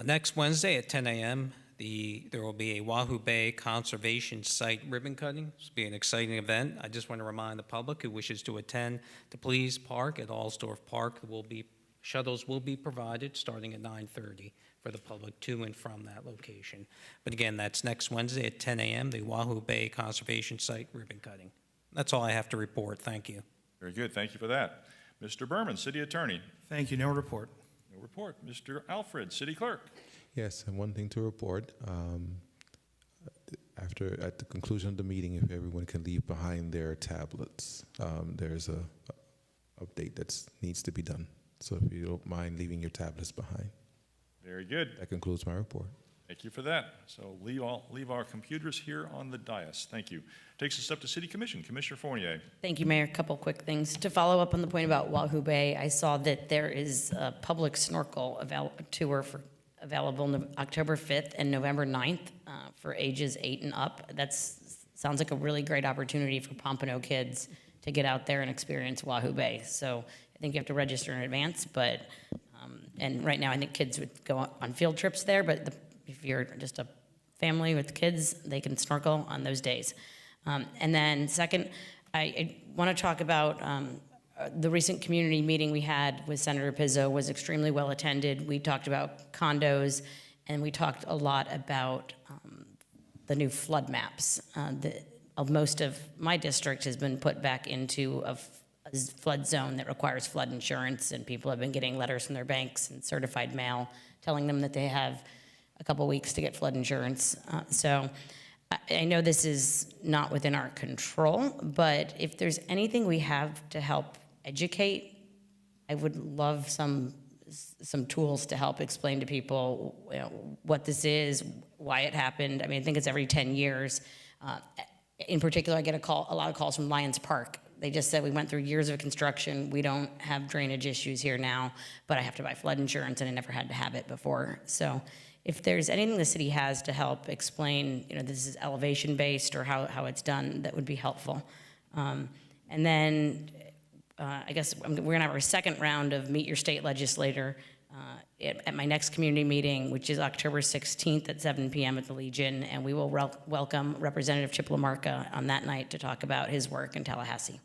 Next Wednesday at 10 a.m., there will be a Wahoo Bay Conservation Site ribbon cutting. This will be an exciting event. I just want to remind the public who wishes to attend to please park at Allsdorf Park. Shuttles will be provided starting at 9:30 for the public to and from that location. But again, that's next Wednesday at 10 a.m., the Wahoo Bay Conservation Site ribbon cutting. That's all I have to report. Thank you. Very good. Thank you for that. Mr. Berman, City Attorney. Thank you. No report. No report. Mr. Alfred, City Clerk. Yes, and one thing to report. At the conclusion of the meeting, if everyone can leave behind their tablets, there's a update that needs to be done. So if you don't mind leaving your tablets behind. Very good. That concludes my report. Thank you for that. So leave our computers here on the dais. Thank you. Takes us up to City Commission. Commissioner Fournier. Thank you, Mayor. A couple quick things. To follow up on the point about Wahoo Bay, I saw that there is a public snorkel tour available October 5th and November 9th for ages 8 and up. That sounds like a really great opportunity for Pompano kids to get out there and experience Wahoo Bay. So I think you have to register in advance, but and right now I think kids would go on field trips there, but if you're just a family with kids, they can snorkel on those days. And then second, I want to talk about the recent community meeting we had with Senator Pizzo was extremely well attended. We talked about condos, and we talked a lot about the new flood maps. Most of my district has been put back into a flood zone that requires flood insurance, and people have been getting letters from their banks and certified mail telling them that they have a couple weeks to get flood insurance. So I know this is not within our control, but if there's anything we have to help educate, I would love some tools to help explain to people what this is, why it happened. I mean, I think it's every 10 years. In particular, I get a lot of calls from Lions Park. They just said we went through years of construction. We don't have drainage issues here now, but I have to buy flood insurance, and I never had to have it before. So if there's anything the city has to help explain, this is elevation based or how it's done, that would be helpful. And then I guess we're gonna have our second round of Meet Your State Legislator at my next community meeting, which is October 16th at 7 p.m. at the Legion, and we will welcome Representative Chip LaMarca on that night to talk about his work in Tallahassee.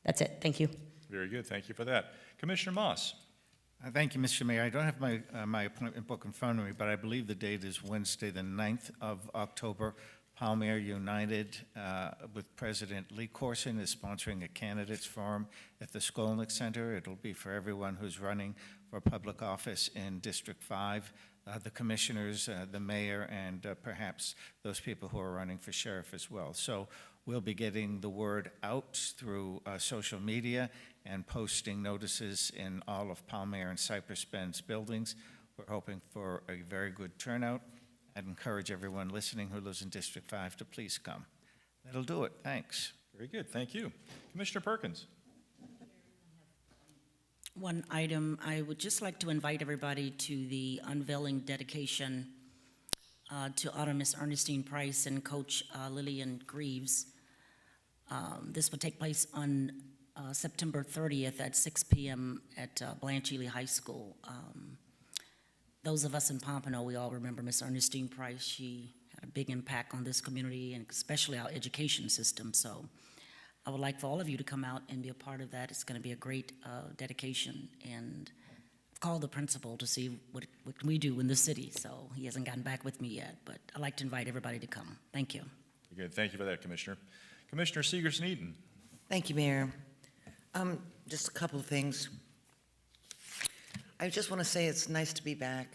That's it. Thank you. Very good. Thank you for that. Commissioner Moss. Thank you, Mr. Mayor. I don't have my appointment book in front of me, but I believe the date is Wednesday, the 9th of October. Palmyra United with President Lee Corson is sponsoring a candidates forum at the Skolnick Center. It'll be for everyone who's running for public office in District 5. the commissioners, the mayor, and perhaps those people who are running for sheriff as well. So we'll be getting the word out through social media and posting notices in all of Palmyra and Cypress Bend's buildings. We're hoping for a very good turnout. I'd encourage everyone listening who lives in District 5 to please come. That'll do it. Thanks. Very good, thank you. Commissioner Perkins. One item, I would just like to invite everybody to the unveiling dedication to honor Miss Ernestine Price and Coach Lillian Greaves. This will take place on September 30th at 6 p.m. at Blanche Ely High School. Those of us in Pompano, we all remember Miss Ernestine Price. She had a big impact on this community and especially our education system. So I would like for all of you to come out and be a part of that. It's going to be a great dedication. And I've called the principal to see what can we do in the city. So he hasn't gotten back with me yet, but I'd like to invite everybody to come. Thank you. Very good, thank you for that, Commissioner. Commissioner Segerson-Eaton. Thank you, Mayor. Just a couple of things. I just want to say it's nice to be back,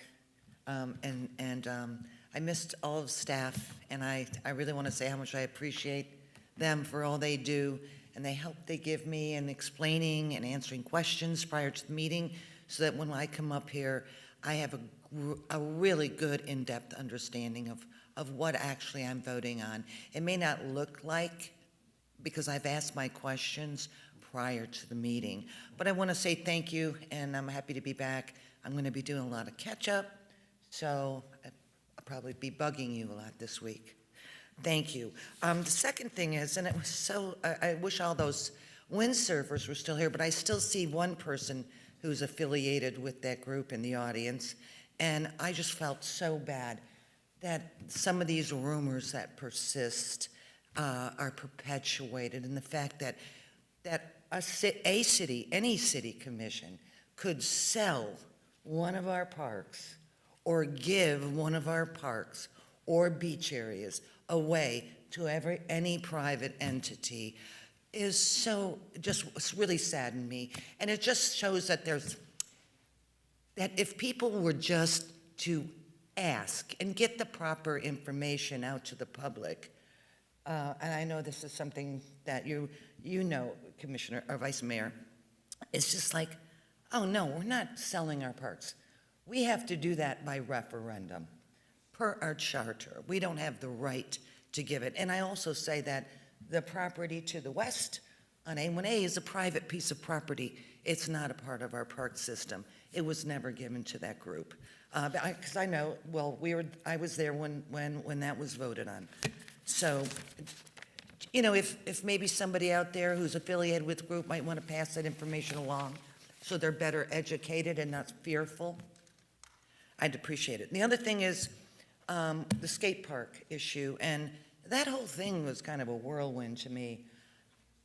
I missed all of staff, and I really want to say how much I appreciate them for all they do and the help they give me in explaining and answering questions prior to the meeting, so that when I come up here, I have a really good in-depth understanding of what actually I'm voting on. It may not look like, because I've asked my questions prior to the meeting. But I want to say thank you, and I'm happy to be back. I'm going to be doing a lot of catch-up, so I'll probably be bugging you a lot this week. Thank you. The second thing is, and it was so, I wish all those windsurfers were still here, but I still see one person who's affiliated with that group in the audience, and I just felt so bad that some of these rumors that persist are perpetuated, and the fact that a city, any city commission, could sell one of our parks or give one of our parks or beach areas away to any private entity is so, just really saddened me. And it just shows that that if people were just to ask and get the proper information out to the public, and I know this is something that you know, Commissioner or Vice Mayor, it's just like, oh no, we're not selling our parks. We have to do that by referendum. Per our charter, we don't have the right to give it. And I also say that the property to the west on A1A is a private piece of property. It's not a part of our park system. It was never given to that group. Because I know, well, I was there when that was voted on. So, you know, if maybe somebody out there who's affiliated with the group might want to pass that information along so they're better educated and not fearful, I'd appreciate it. And the other thing is the skate park issue, and that whole thing was kind of a whirlwind to me.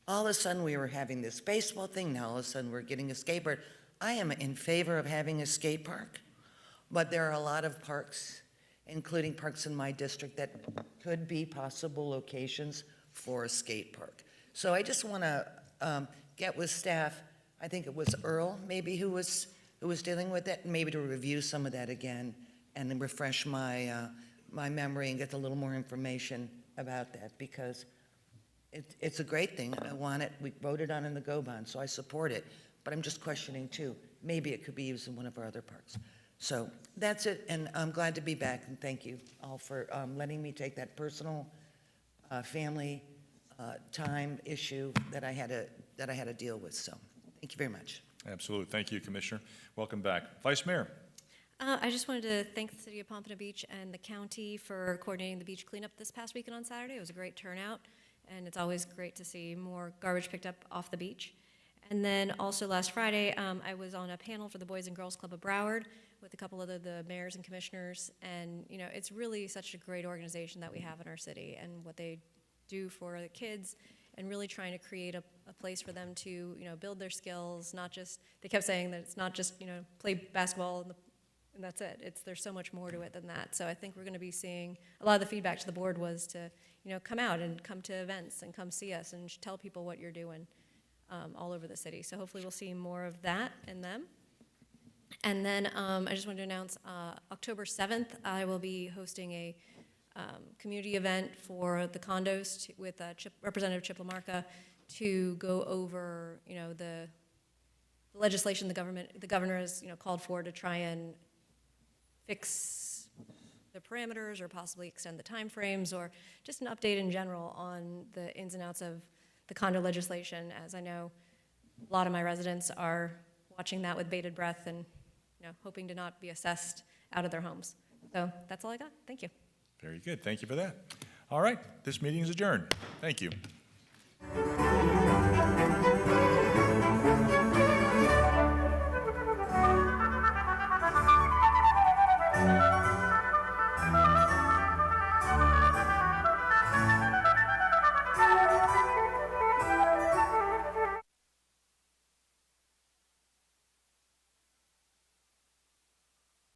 All of a sudden we were having this baseball thing, now all of a sudden we're getting a skateboard. I am in favor of having a skate park, but there are a lot of parks, including parks in my district, that could be possible locations for a skate park. So I just want to get with staff. I think it was Earl, maybe, who was dealing with it, maybe to review some of that again and then refresh my my memory and get a little more information about that, because it's a great thing. I want it. We voted on it in the Go Bond, so I support it. But I'm just questioning too. Maybe it could be used in one of our other parks. So that's it, and I'm glad to be back, and thank you all for letting me take that personal family time issue that I had to deal with. So thank you very much. Absolutely. Thank you, Commissioner. Welcome back. Vice Mayor. I just wanted to thank the City of Pompano Beach and the county for coordinating the beach cleanup this past weekend on Saturday. It was a great turnout, and it's always great to see more garbage picked up off the beach. And then also last Friday, I was on a panel for the Boys and Girls Club of Broward with a couple of the mayors and commissioners, and you know, it's really such a great organization that we have in our city, and what they do for the kids, and really trying to create a place for them to, you know, build their skills. Not just, they kept saying that it's not just, you know, play basketball and that's it. There's so much more to it than that. So I think we're going to be seeing, a lot of the feedback to the board was to, you know, come out and come to events and come see us and tell people what you're doing all over the city. So hopefully we'll see more of that in them. And then I just wanted to announce October 7th, I will be hosting a community event for the condos with Representative Chip LaMarca to go over, the legislation the governor has, called for to try and fix the parameters or possibly extend the timeframes, or just an update in general on the ins and outs of the condo legislation, as I know a lot of my residents are watching that with bated breath and hoping to not be assessed out of their homes. So that's all I got. Thank you. Very good. Thank you for that. All right, this meeting is adjourned. Thank you.